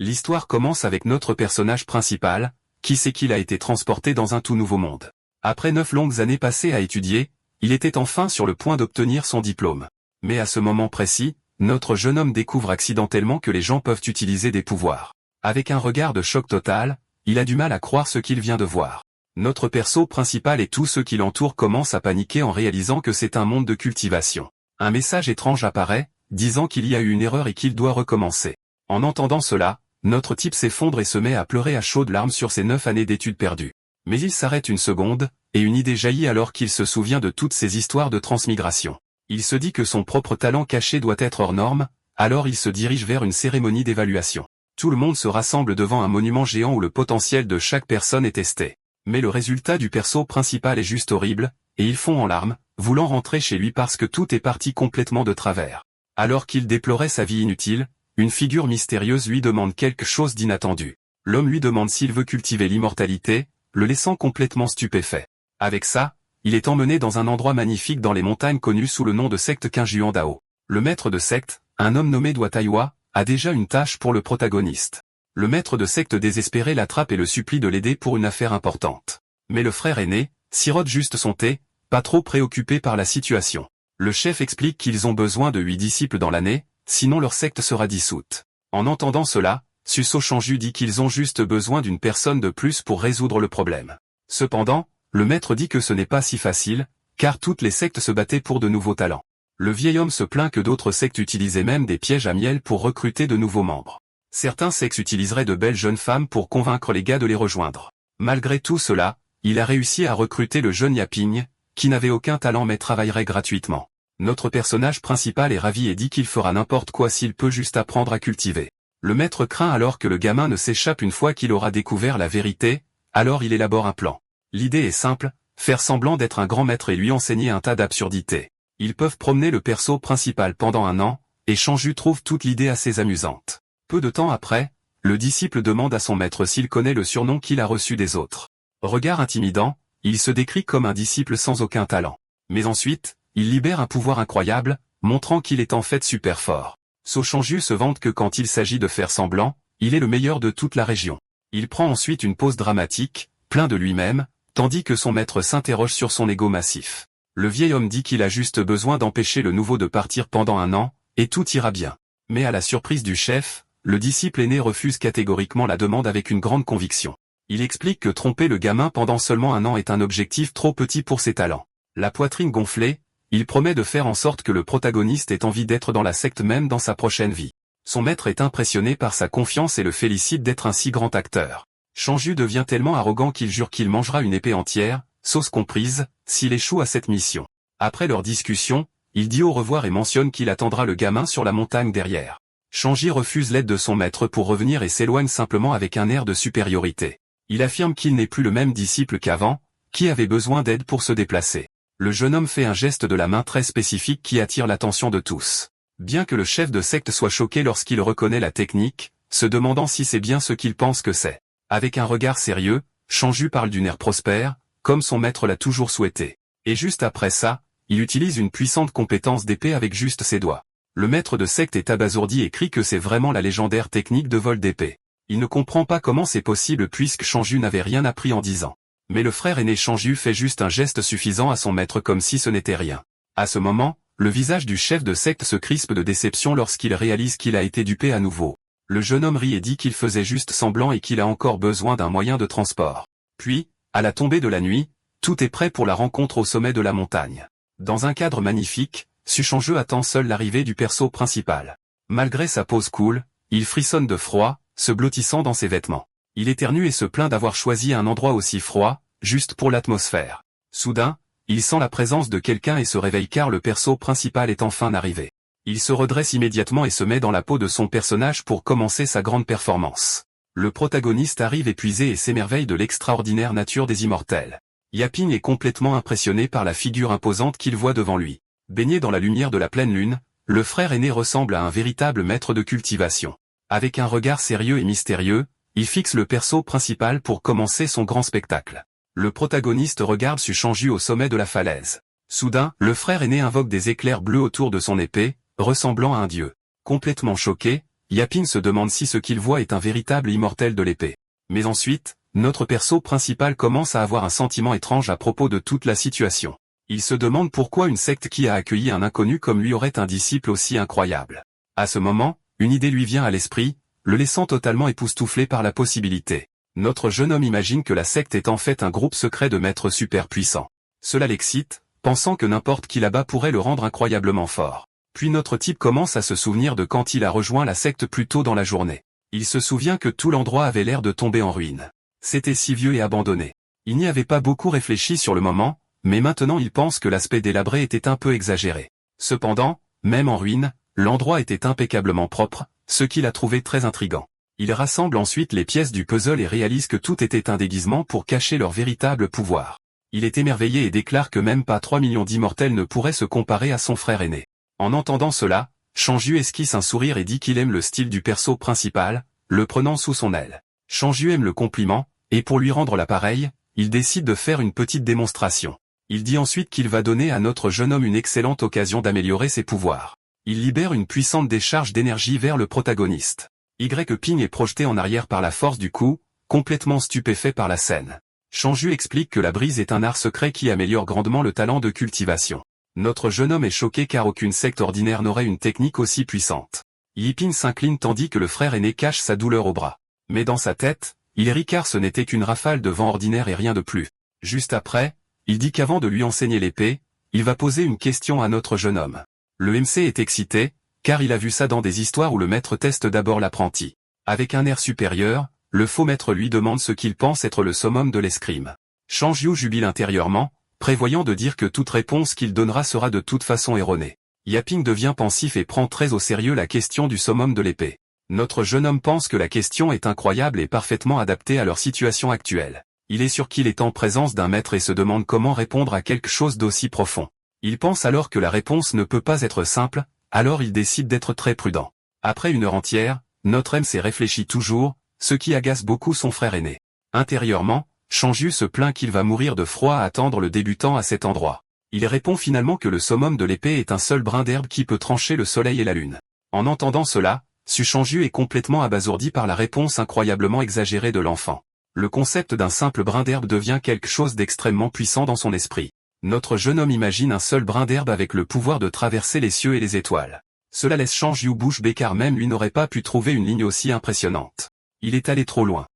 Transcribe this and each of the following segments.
L'histoire commence avec notre personnage principal, qui sait qu'il a été transporté dans un tout nouveau monde. Après 9 longues années passées à étudier, il était enfin sur le point d'obtenir son diplôme. Mais à ce moment précis, notre jeune homme découvre accidentellement que les gens peuvent utiliser des pouvoirs. Avec un regard de choc total, il a du mal à croire ce qu'il vient de voir. Notre perso principal et tous ceux qui l'entourent commencent à paniquer en réalisant que c'est un monde de cultivation. Un message étrange apparaît, disant qu'il y a eu une erreur et qu'il doit recommencer. En entendant cela, notre type s'effondre et se met à pleurer à chaudes larmes sur ses 9 années d'études perdues. Mais il s'arrête une seconde, et une idée jaillit alors qu'il se souvient de toutes ces histoires de transmigration. Il se dit que son propre talent caché doit être hors norme, alors il se dirige vers une cérémonie d'évaluation. Tout le monde se rassemble devant un monument géant où le potentiel de chaque personne est testé. Mais le résultat du perso principal est juste horrible, et il fond en larmes, voulant rentrer chez lui parce que tout est parti complètement de travers. Alors qu'il déplorait sa vie inutile, une figure mystérieuse lui demande quelque chose d'inattendu. L'homme lui demande s'il veut cultiver l'immortalité, le laissant complètement stupéfait. Avec ça, il est emmené dans un endroit magnifique dans les montagnes connues sous le nom de secte Qingjuan Dao. Le maître de secte, un homme nommé Dua Taiwa, a déjà une tâche pour le protagoniste. Le maître de secte désespéré l'attrape et le supplie de l'aider pour une affaire importante. Mais le frère aîné sirote juste son thé, pas trop préoccupé par la situation. Le chef explique qu'ils ont besoin de 8 disciples dans l'année, sinon leur secte sera dissoute. En entendant cela, Suso Chanju dit qu'ils ont juste besoin d'une personne de plus pour résoudre le problème. Cependant, le maître dit que ce n'est pas si facile, car toutes les sectes se battaient pour de nouveaux talents. Le vieil homme se plaint que d'autres sectes utilisaient même des pièges à miel pour recruter de nouveaux membres. Certains sectes utiliseraient de belles jeunes femmes pour convaincre les gars de les rejoindre. Malgré tout cela, il a réussi à recruter le jeune Yaping, qui n'avait aucun talent mais travaillerait gratuitement. Notre personnage principal est ravi et dit qu'il fera n'importe quoi s'il peut juste apprendre à cultiver. Le maître craint alors que le gamin ne s'échappe une fois qu'il aura découvert la vérité, alors il élabore un plan. L'idée est simple, faire semblant d'être un grand maître et lui enseigner un tas d'absurdités. Ils peuvent promener le perso principal pendant un an, et Chanju trouve toute l'idée assez amusante. Peu de temps après, le disciple demande à son maître s'il connaît le surnom qu'il a reçu des autres. Regard intimidant, il se décrit comme un disciple sans aucun talent. Mais ensuite, il libère un pouvoir incroyable, montrant qu'il est en fait super fort. So Chanju se vante que quand il s'agit de faire semblant, il est le meilleur de toute la région. Il prend ensuite une pause dramatique, plein de lui-même, tandis que son maître s'interroge sur son ego massif. Le vieil homme dit qu'il a juste besoin d'empêcher le nouveau de partir pendant un an, et tout ira bien. Mais à la surprise du chef, le disciple aîné refuse catégoriquement la demande avec une grande conviction. Il explique que tromper le gamin pendant seulement un an est un objectif trop petit pour ses talents. La poitrine gonflée, il promet de faire en sorte que le protagoniste ait envie d'être dans la secte même dans sa prochaine vie. Son maître est impressionné par sa confiance et le félicite d'être un si grand acteur. Chanju devient tellement arrogant qu'il jure qu'il mangera une épée entière, sauce comprise, s'il échoue à cette mission. Après leur discussion, il dit au revoir et mentionne qu'il attendra le gamin sur la montagne derrière. Chanju refuse l'aide de son maître pour revenir et s'éloigne simplement avec un air de supériorité. Il affirme qu'il n'est plus le même disciple qu'avant, qui avait besoin d'aide pour se déplacer. Le jeune homme fait un geste de la main très spécifique qui attire l'attention de tous. Bien que le chef de secte soit choqué lorsqu'il reconnaît la technique, se demandant si c'est bien ce qu'il pense que c'est. Avec un regard sérieux, Chanju parle d'une ère prospère, comme son maître l'a toujours souhaité. Et juste après ça, il utilise une puissante compétence d'épée avec juste ses doigts. Le maître de secte est abasourdi et crie que c'est vraiment la légendaire technique de vol d'épée. Il ne comprend pas comment c'est possible puisque Chanju n'avait rien appris en 10 ans. Mais le frère aîné Chanju fait juste un geste suffisant à son maître comme si ce n'était rien. À ce moment, le visage du chef de secte se crispe de déception lorsqu'il réalise qu'il a été dupé à nouveau. Le jeune homme rit et dit qu'il faisait juste semblant et qu'il a encore besoin d'un moyen de transport. Puis, à la tombée de la nuit, tout est prêt pour la rencontre au sommet de la montagne. Dans un cadre magnifique, Su Chanju attend seul l'arrivée du perso principal. Malgré sa pose cool, il frissonne de froid, se blottissant dans ses vêtements. Il éternue et se plaint d'avoir choisi un endroit aussi froid, juste pour l'atmosphère. Soudain, il sent la présence de quelqu'un et se réveille car le perso principal est enfin arrivé. Il se redresse immédiatement et se met dans la peau de son personnage pour commencer sa grande performance. Le protagoniste arrive épuisé et s'émerveille de l'extraordinaire nature des immortels. Yaping est complètement impressionné par la figure imposante qu'il voit devant lui. Baigné dans la lumière de la pleine lune, le frère aîné ressemble à un véritable maître de cultivation. Avec un regard sérieux et mystérieux, il fixe le perso principal pour commencer son grand spectacle. Le protagoniste regarde Su Chanju au sommet de la falaise. Soudain, le frère aîné invoque des éclairs bleus autour de son épée, ressemblant à un dieu. Complètement choqué, Yaping se demande si ce qu'il voit est un véritable immortel de l'épée. Mais ensuite, notre perso principal commence à avoir un sentiment étrange à propos de toute la situation. Il se demande pourquoi une secte qui a accueilli un inconnu comme lui aurait un disciple aussi incroyable. À ce moment, une idée lui vient à l'esprit, le laissant totalement époustouflé par la possibilité. Notre jeune homme imagine que la secte est en fait un groupe secret de maîtres super puissants. Cela l'excite, pensant que n'importe qui là-bas pourrait le rendre incroyablement fort. Puis notre type commence à se souvenir de quand il a rejoint la secte plus tôt dans la journée. Il se souvient que tout l'endroit avait l'air de tomber en ruine. C'était si vieux et abandonné. Il n'y avait pas beaucoup réfléchi sur le moment, mais maintenant il pense que l'aspect délabré était un peu exagéré. Cependant, même en ruine, l'endroit était impeccablement propre, ce qu'il a trouvé très intriguant. Il rassemble ensuite les pièces du puzzle et réalise que tout était un déguisement pour cacher leur véritable pouvoir. Il est émerveillé et déclare que même pas 3 millions d'immortels ne pourraient se comparer à son frère aîné. En entendant cela, Shangyu esquisse un sourire et dit qu'il aime le style du perso principal, le prenant sous son aile. Shangyu aime le compliment, et pour lui rendre l'appareil, il décide de faire une petite démonstration. Il dit ensuite qu'il va donner à notre jeune homme une excellente occasion d'améliorer ses pouvoirs. Il libère une puissante décharge d'énergie vers le protagoniste. Ping est projeté en arrière par la force du coup, complètement stupéfait par la scène. Shangyu explique que la brise est un art secret qui améliore grandement le talent de cultivation. Notre jeune homme est choqué car aucune secte ordinaire n'aurait une technique aussi puissante. Ping s'incline tandis que le frère aîné cache sa douleur au bras. Mais dans sa tête, il rit car ce n'était qu'une rafale de vent ordinaire et rien de plus. Juste après, il dit qu'avant de lui enseigner l'épée, il va poser une question à notre jeune homme. Le MC est excité, car il a vu ça dans des histoires où le maître teste d'abord l'apprenti. Avec un air supérieur, le faux maître lui demande ce qu'il pense être le summum de l'escrime. Shangyu jubile intérieurement, prévoyant de dire que toute réponse qu'il donnera sera de toute façon erronée. Yaping devient pensif et prend très au sérieux la question du summum de l'épée. Notre jeune homme pense que la question est incroyable et parfaitement adaptée à leur situation actuelle. Il est sûr qu'il est en présence d'un maître et se demande comment répondre à quelque chose d'aussi profond. Il pense alors que la réponse ne peut pas être simple, alors il décide d'être très prudent. Après une heure entière, notre MC réfléchit toujours, ce qui agace beaucoup son frère aîné. Intérieurement, Shangyu se plaint qu'il va mourir de froid à attendre le débutant à cet endroit. Il répond finalement que le summum de l'épée est un seul brin d'herbe qui peut trancher le soleil et la lune. En entendant cela, Shangyu est complètement abasourdi par la réponse incroyablement exagérée de l'enfant. Le concept d'un simple brin d'herbe devient quelque chose d'extrêmement puissant dans son esprit. Notre jeune homme imagine un seul brin d'herbe avec le pouvoir de traverser les cieux et les étoiles. Cela laisse Shangyu bouche bée car même lui n'aurait pas pu trouver une ligne aussi impressionnante. Il est allé trop loin.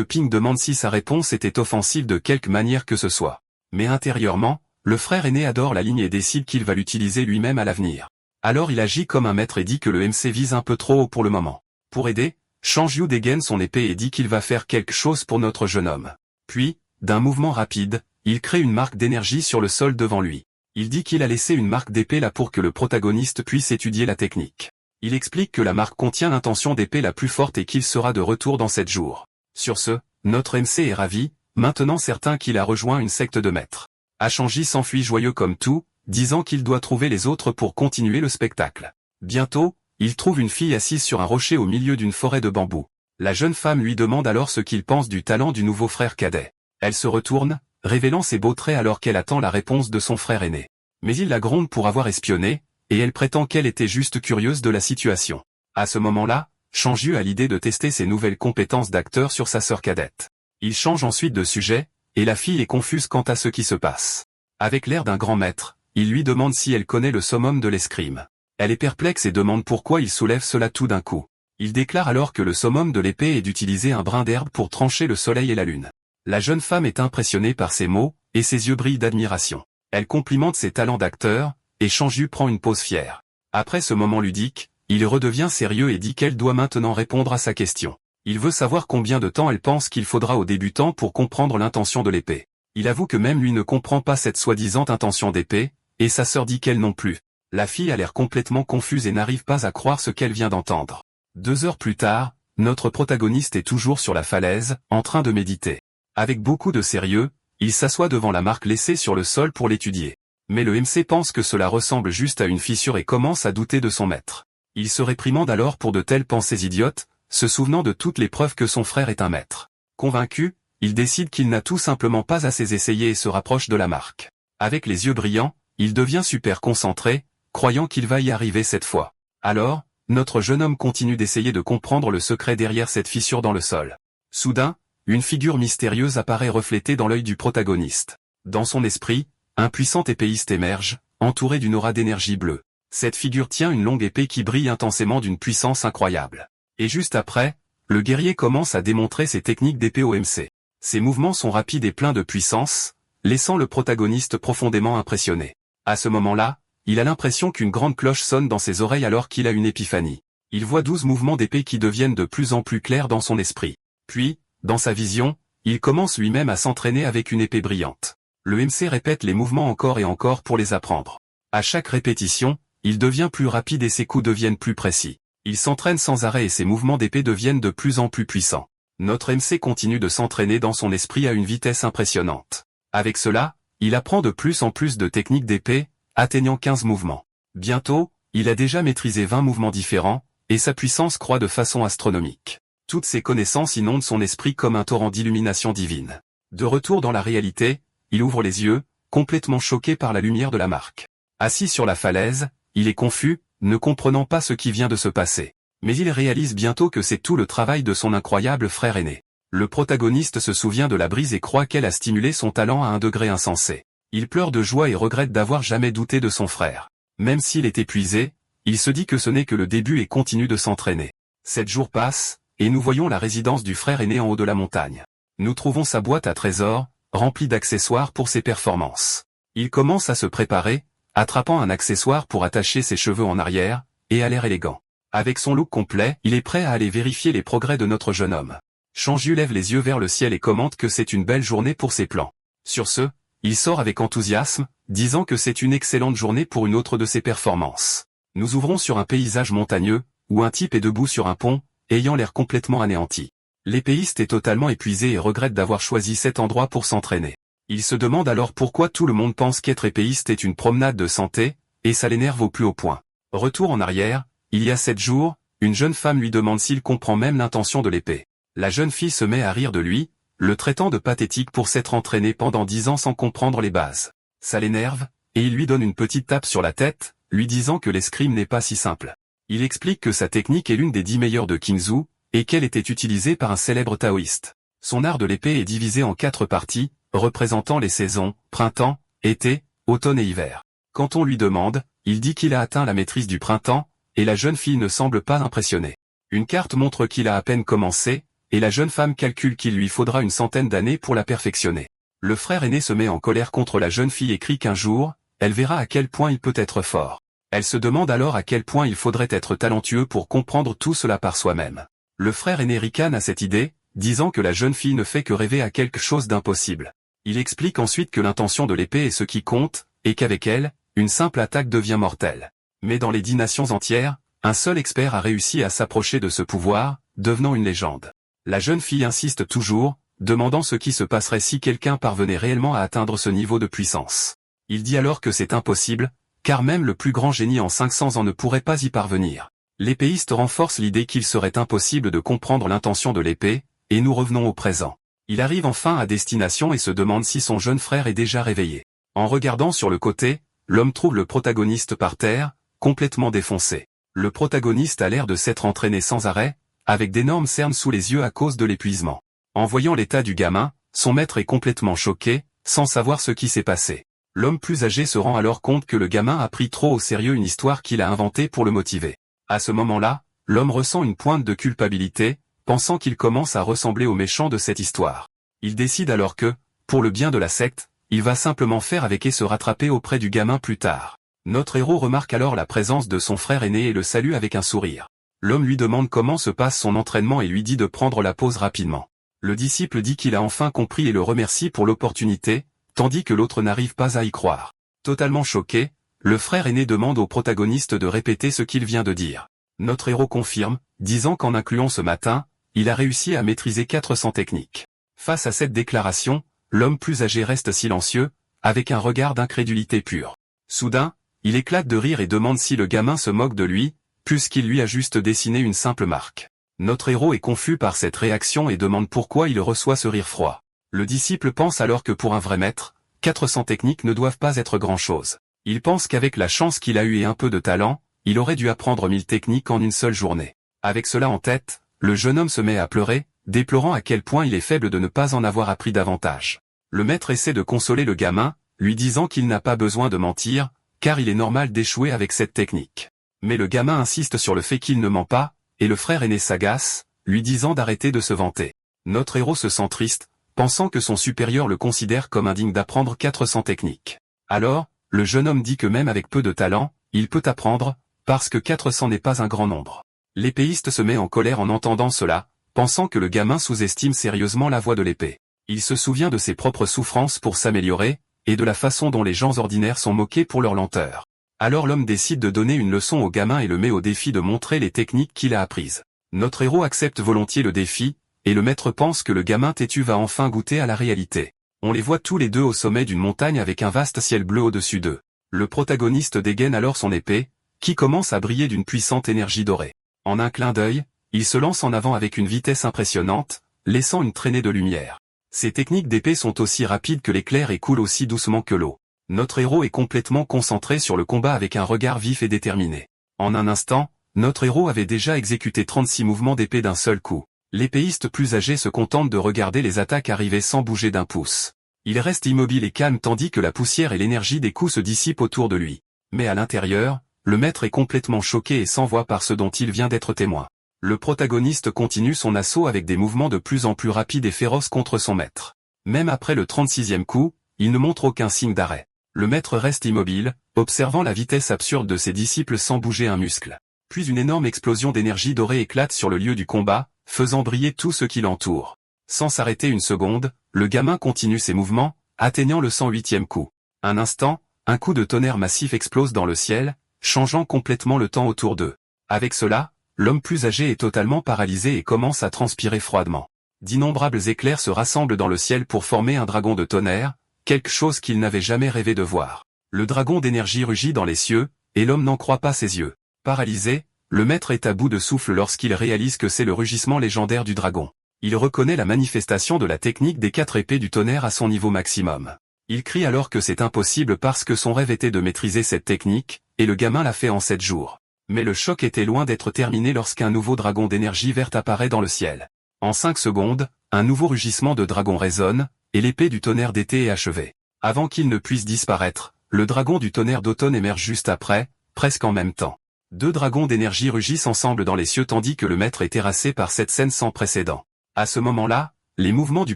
Ping demande si sa réponse était offensive de quelque manière que ce soit. Mais intérieurement, le frère aîné adore la ligne et décide qu'il va l'utiliser lui-même à l'avenir. Alors il agit comme un maître et dit que le MC vise un peu trop haut pour le moment. Pour aider, Shangyu dégaine son épée et dit qu'il va faire quelque chose pour notre jeune homme. Puis, d'un mouvement rapide, il crée une marque d'énergie sur le sol devant lui. Il dit qu'il a laissé une marque d'épée là pour que le protagoniste puisse étudier la technique. Il explique que la marque contient l'intention d'épée la plus forte et qu'il sera de retour dans 7 jours. Sur ce, notre MC est ravi, maintenant certain qu'il a rejoint une secte de maîtres. Shangyu s'enfuit joyeux comme tout, disant qu'il doit trouver les autres pour continuer le spectacle. Bientôt, il trouve une fille assise sur un rocher au milieu d'une forêt de bambous. La jeune femme lui demande alors ce qu'il pense du talent du nouveau frère cadet. Elle se retourne, révélant ses beaux traits alors qu'elle attend la réponse de son frère aîné. Mais il la gronde pour avoir espionné, et elle prétend qu'elle était juste curieuse de la situation. À ce moment-là, Shangyu a l'idée de tester ses nouvelles compétences d'acteur sur sa sœur cadette. Il change ensuite de sujet, et la fille est confuse quant à ce qui se passe. Avec l'air d'un grand maître, il lui demande si elle connaît le summum de l'escrime. Elle est perplexe et demande pourquoi il soulève cela tout d'un coup. Il déclare alors que le summum de l'épée est d'utiliser un brin d'herbe pour trancher le soleil et la lune. La jeune femme est impressionnée par ces mots, et ses yeux brillent d'admiration. Elle complimente ses talents d'acteur, et Shangyu prend une pause fière. Après ce moment ludique, il redevient sérieux et dit qu'elle doit maintenant répondre à sa question. Il veut savoir combien de temps elle pense qu'il faudra aux débutants pour comprendre l'intention de l'épée. Il avoue que même lui ne comprend pas cette soi-disant intention d'épée, et sa sœur dit qu'elle non plus. La fille a l'air complètement confuse et n'arrive pas à croire ce qu'elle vient d'entendre. 2 heures plus tard, notre protagoniste est toujours sur la falaise, en train de méditer. Avec beaucoup de sérieux, il s'assoit devant la marque laissée sur le sol pour l'étudier. Mais le MC pense que cela ressemble juste à une fissure et commence à douter de son maître. Il se réprimande alors pour de telles pensées idiotes, se souvenant de toutes les preuves que son frère est un maître. Convaincu, il décide qu'il n'a tout simplement pas assez essayé et se rapproche de la marque. Avec les yeux brillants, il devient super concentré, croyant qu'il va y arriver cette fois. Alors, notre jeune homme continue d'essayer de comprendre le secret derrière cette fissure dans le sol. Soudain, une figure mystérieuse apparaît reflétée dans l'œil du protagoniste. Dans son esprit, un puissant épéiste émerge, entouré d'une aura d'énergie bleue. Cette figure tient une longue épée qui brille intensément d'une puissance incroyable. Et juste après, le guerrier commence à démontrer ses techniques d'épée OMC. Ses mouvements sont rapides et pleins de puissance, laissant le protagoniste profondément impressionné. À ce moment-là, il a l'impression qu'une grande cloche sonne dans ses oreilles alors qu'il a une épiphanie. Il voit 12 mouvements d'épée qui deviennent de plus en plus clairs dans son esprit. Puis, dans sa vision, il commence lui-même à s'entraîner avec une épée brillante. Le MC répète les mouvements encore et encore pour les apprendre. À chaque répétition, il devient plus rapide et ses coups deviennent plus précis. Il s'entraîne sans arrêt et ses mouvements d'épée deviennent de plus en plus puissants. Notre MC continue de s'entraîner dans son esprit à une vitesse impressionnante. Avec cela, il apprend de plus en plus de techniques d'épée, atteignant 15 mouvements. Bientôt, il a déjà maîtrisé 20 mouvements différents, et sa puissance croît de façon astronomique. Toutes ces connaissances inondent son esprit comme un torrent d'illumination divine. De retour dans la réalité, il ouvre les yeux, complètement choqué par la lumière de la marque. Assis sur la falaise, il est confus, ne comprenant pas ce qui vient de se passer. Mais il réalise bientôt que c'est tout le travail de son incroyable frère aîné. Le protagoniste se souvient de la brise et croit qu'elle a stimulé son talent à un degré insensé. Il pleure de joie et regrette d'avoir jamais douté de son frère. Même s'il est épuisé, il se dit que ce n'est que le début et continue de s'entraîner. 7 jours passent, et nous voyons la résidence du frère aîné en haut de la montagne. Nous trouvons sa boîte à trésors, remplie d'accessoires pour ses performances. Il commence à se préparer, attrapant un accessoire pour attacher ses cheveux en arrière, et à l'air élégant. Avec son look complet, il est prêt à aller vérifier les progrès de notre jeune homme. Chanju lève les yeux vers le ciel et commente que c'est une belle journée pour ses plans. Sur ce, il sort avec enthousiasme, disant que c'est une excellente journée pour une autre de ses performances. Nous ouvrons sur un paysage montagneux, où un type est debout sur un pont, ayant l'air complètement anéanti. L'épéiste est totalement épuisé et regrette d'avoir choisi cet endroit pour s'entraîner. Il se demande alors pourquoi tout le monde pense qu'être épéiste est une promenade de santé, et ça l'énerve au plus haut point. Retour en arrière, il y a 7 jours, une jeune femme lui demande s'il comprend même l'intention de l'épée. La jeune fille se met à rire de lui, le traitant de pathétique pour s'être entraîné pendant 10 ans sans comprendre les bases. Ça l'énerve, et il lui donne une petite tape sur la tête, lui disant que l'escrime n'est pas si simple. Il explique que sa technique est l'une des 10 meilleures de Kingzhou, et qu'elle était utilisée par un célèbre taoïste. Son art de l'épée est divisé en 4 parties, représentant les saisons, printemps, été, automne et hiver. Quand on lui demande, il dit qu'il a atteint la maîtrise du printemps, et la jeune fille ne semble pas impressionnée. Une carte montre qu'il a à peine commencé, et la jeune femme calcule qu'il lui faudra une centaine d'années pour la perfectionner. Le frère aîné se met en colère contre la jeune fille et crie qu'un jour, elle verra à quel point il peut être fort. Elle se demande alors à quel point il faudrait être talentueux pour comprendre tout cela par soi-même. Le frère aîné ricane à cette idée, disant que la jeune fille ne fait que rêver à quelque chose d'impossible. Il explique ensuite que l'intention de l'épée est ce qui compte, et qu'avec elle, une simple attaque devient mortelle. Mais dans les 10 nations entières, un seul expert a réussi à s'approcher de ce pouvoir, devenant une légende. La jeune fille insiste toujours, demandant ce qui se passerait si quelqu'un parvenait réellement à atteindre ce niveau de puissance. Il dit alors que c'est impossible, car même le plus grand génie en 500 ans ne pourrait pas y parvenir. L'épéiste renforce l'idée qu'il serait impossible de comprendre l'intention de l'épée, et nous revenons au présent. Il arrive enfin à destination et se demande si son jeune frère est déjà réveillé. En regardant sur le côté, l'homme trouve le protagoniste par terre, complètement défoncé. Le protagoniste a l'air de s'être entraîné sans arrêt, avec d'énormes cernes sous les yeux à cause de l'épuisement. En voyant l'état du gamin, son maître est complètement choqué, sans savoir ce qui s'est passé. L'homme plus âgé se rend alors compte que le gamin a pris trop au sérieux une histoire qu'il a inventée pour le motiver. À ce moment-là, l'homme ressent une pointe de culpabilité, pensant qu'il commence à ressembler au méchant de cette histoire. Il décide alors que, pour le bien de la secte, il va simplement faire avec et se rattraper auprès du gamin plus tard. Notre héros remarque alors la présence de son frère aîné et le salue avec un sourire. L'homme lui demande comment se passe son entraînement et lui dit de prendre la pause rapidement. Le disciple dit qu'il a enfin compris et le remercie pour l'opportunité, tandis que l'autre n'arrive pas à y croire. Totalement choqué, le frère aîné demande au protagoniste de répéter ce qu'il vient de dire. Notre héros confirme, disant qu'en incluant ce matin, il a réussi à maîtriser 400 techniques. Face à cette déclaration, l'homme plus âgé reste silencieux, avec un regard d'incrédulité pure. Soudain, il éclate de rire et demande si le gamin se moque de lui, puisqu'il lui a juste dessiné une simple marque. Notre héros est confus par cette réaction et demande pourquoi il reçoit ce rire froid. Le disciple pense alors que pour un vrai maître, 400 techniques ne doivent pas être grand-chose. Il pense qu'avec la chance qu'il a eue et un peu de talent, il aurait dû apprendre 1000 techniques en une seule journée. Avec cela en tête, le jeune homme se met à pleurer, déplorant à quel point il est faible de ne pas en avoir appris davantage. Le maître essaie de consoler le gamin, lui disant qu'il n'a pas besoin de mentir, car il est normal d'échouer avec cette technique. Mais le gamin insiste sur le fait qu'il ne ment pas, et le frère aîné s'agace, lui disant d'arrêter de se vanter. Notre héros se sent triste, pensant que son supérieur le considère comme indigne d'apprendre 400 techniques. Alors, le jeune homme dit que même avec peu de talent, il peut apprendre, parce que 400 n'est pas un grand nombre. L'épéiste se met en colère en entendant cela, pensant que le gamin sous-estime sérieusement la voie de l'épée. Il se souvient de ses propres souffrances pour s'améliorer, et de la façon dont les gens ordinaires sont moqués pour leur lenteur. Alors l'homme décide de donner une leçon au gamin et le met au défi de montrer les techniques qu'il a apprises. Notre héros accepte volontiers le défi, et le maître pense que le gamin têtu va enfin goûter à la réalité. On les voit tous les deux au sommet d'une montagne avec un vaste ciel bleu au-dessus d'eux. Le protagoniste dégaine alors son épée, qui commence à briller d'une puissante énergie dorée. En un clin d'œil, il se lance en avant avec une vitesse impressionnante, laissant une traînée de lumière. Ces techniques d'épée sont aussi rapides que l'éclair et coulent aussi doucement que l'eau. Notre héros est complètement concentré sur le combat avec un regard vif et déterminé. En un instant, notre héros avait déjà exécuté 36 mouvements d'épée d'un seul coup. L'épéiste plus âgé se contente de regarder les attaques arriver sans bouger d'un pouce. Il reste immobile et calme tandis que la poussière et l'énergie des coups se dissipent autour de lui. Mais à l'intérieur, le maître est complètement choqué et sans voix par ce dont il vient d'être témoin. Le protagoniste continue son assaut avec des mouvements de plus en plus rapides et féroces contre son maître. Même après le 36e coup, il ne montre aucun signe d'arrêt. Le maître reste immobile, observant la vitesse absurde de ses disciples sans bouger un muscle. Puis une énorme explosion d'énergie dorée éclate sur le lieu du combat, faisant briller tout ce qui l'entoure. Sans s'arrêter une seconde, le gamin continue ses mouvements, atteignant le 108e coup. Un instant, un coup de tonnerre massif explose dans le ciel, changeant complètement le temps autour d'eux. Avec cela, l'homme plus âgé est totalement paralysé et commence à transpirer froidement. D'innombrables éclairs se rassemblent dans le ciel pour former un dragon de tonnerre, quelque chose qu'il n'avait jamais rêvé de voir. Le dragon d'énergie rugit dans les cieux, et l'homme n'en croit pas ses yeux. Paralysé, le maître est à bout de souffle lorsqu'il réalise que c'est le rugissement légendaire du dragon. Il reconnaît la manifestation de la technique des 4 épées du tonnerre à son niveau maximum. Il crie alors que c'est impossible parce que son rêve était de maîtriser cette technique, et le gamin l'a fait en 7 jours. Mais le choc était loin d'être terminé lorsqu'un nouveau dragon d'énergie verte apparaît dans le ciel. En 5 secondes, un nouveau rugissement de dragon résonne, et l'épée du tonnerre d'été est achevée. Avant qu'il ne puisse disparaître, le dragon du tonnerre d'automne émerge juste après, presque en même temps. 2 dragons d'énergie rugissent ensemble dans les cieux tandis que le maître est terrassé par cette scène sans précédent. À ce moment-là, les mouvements du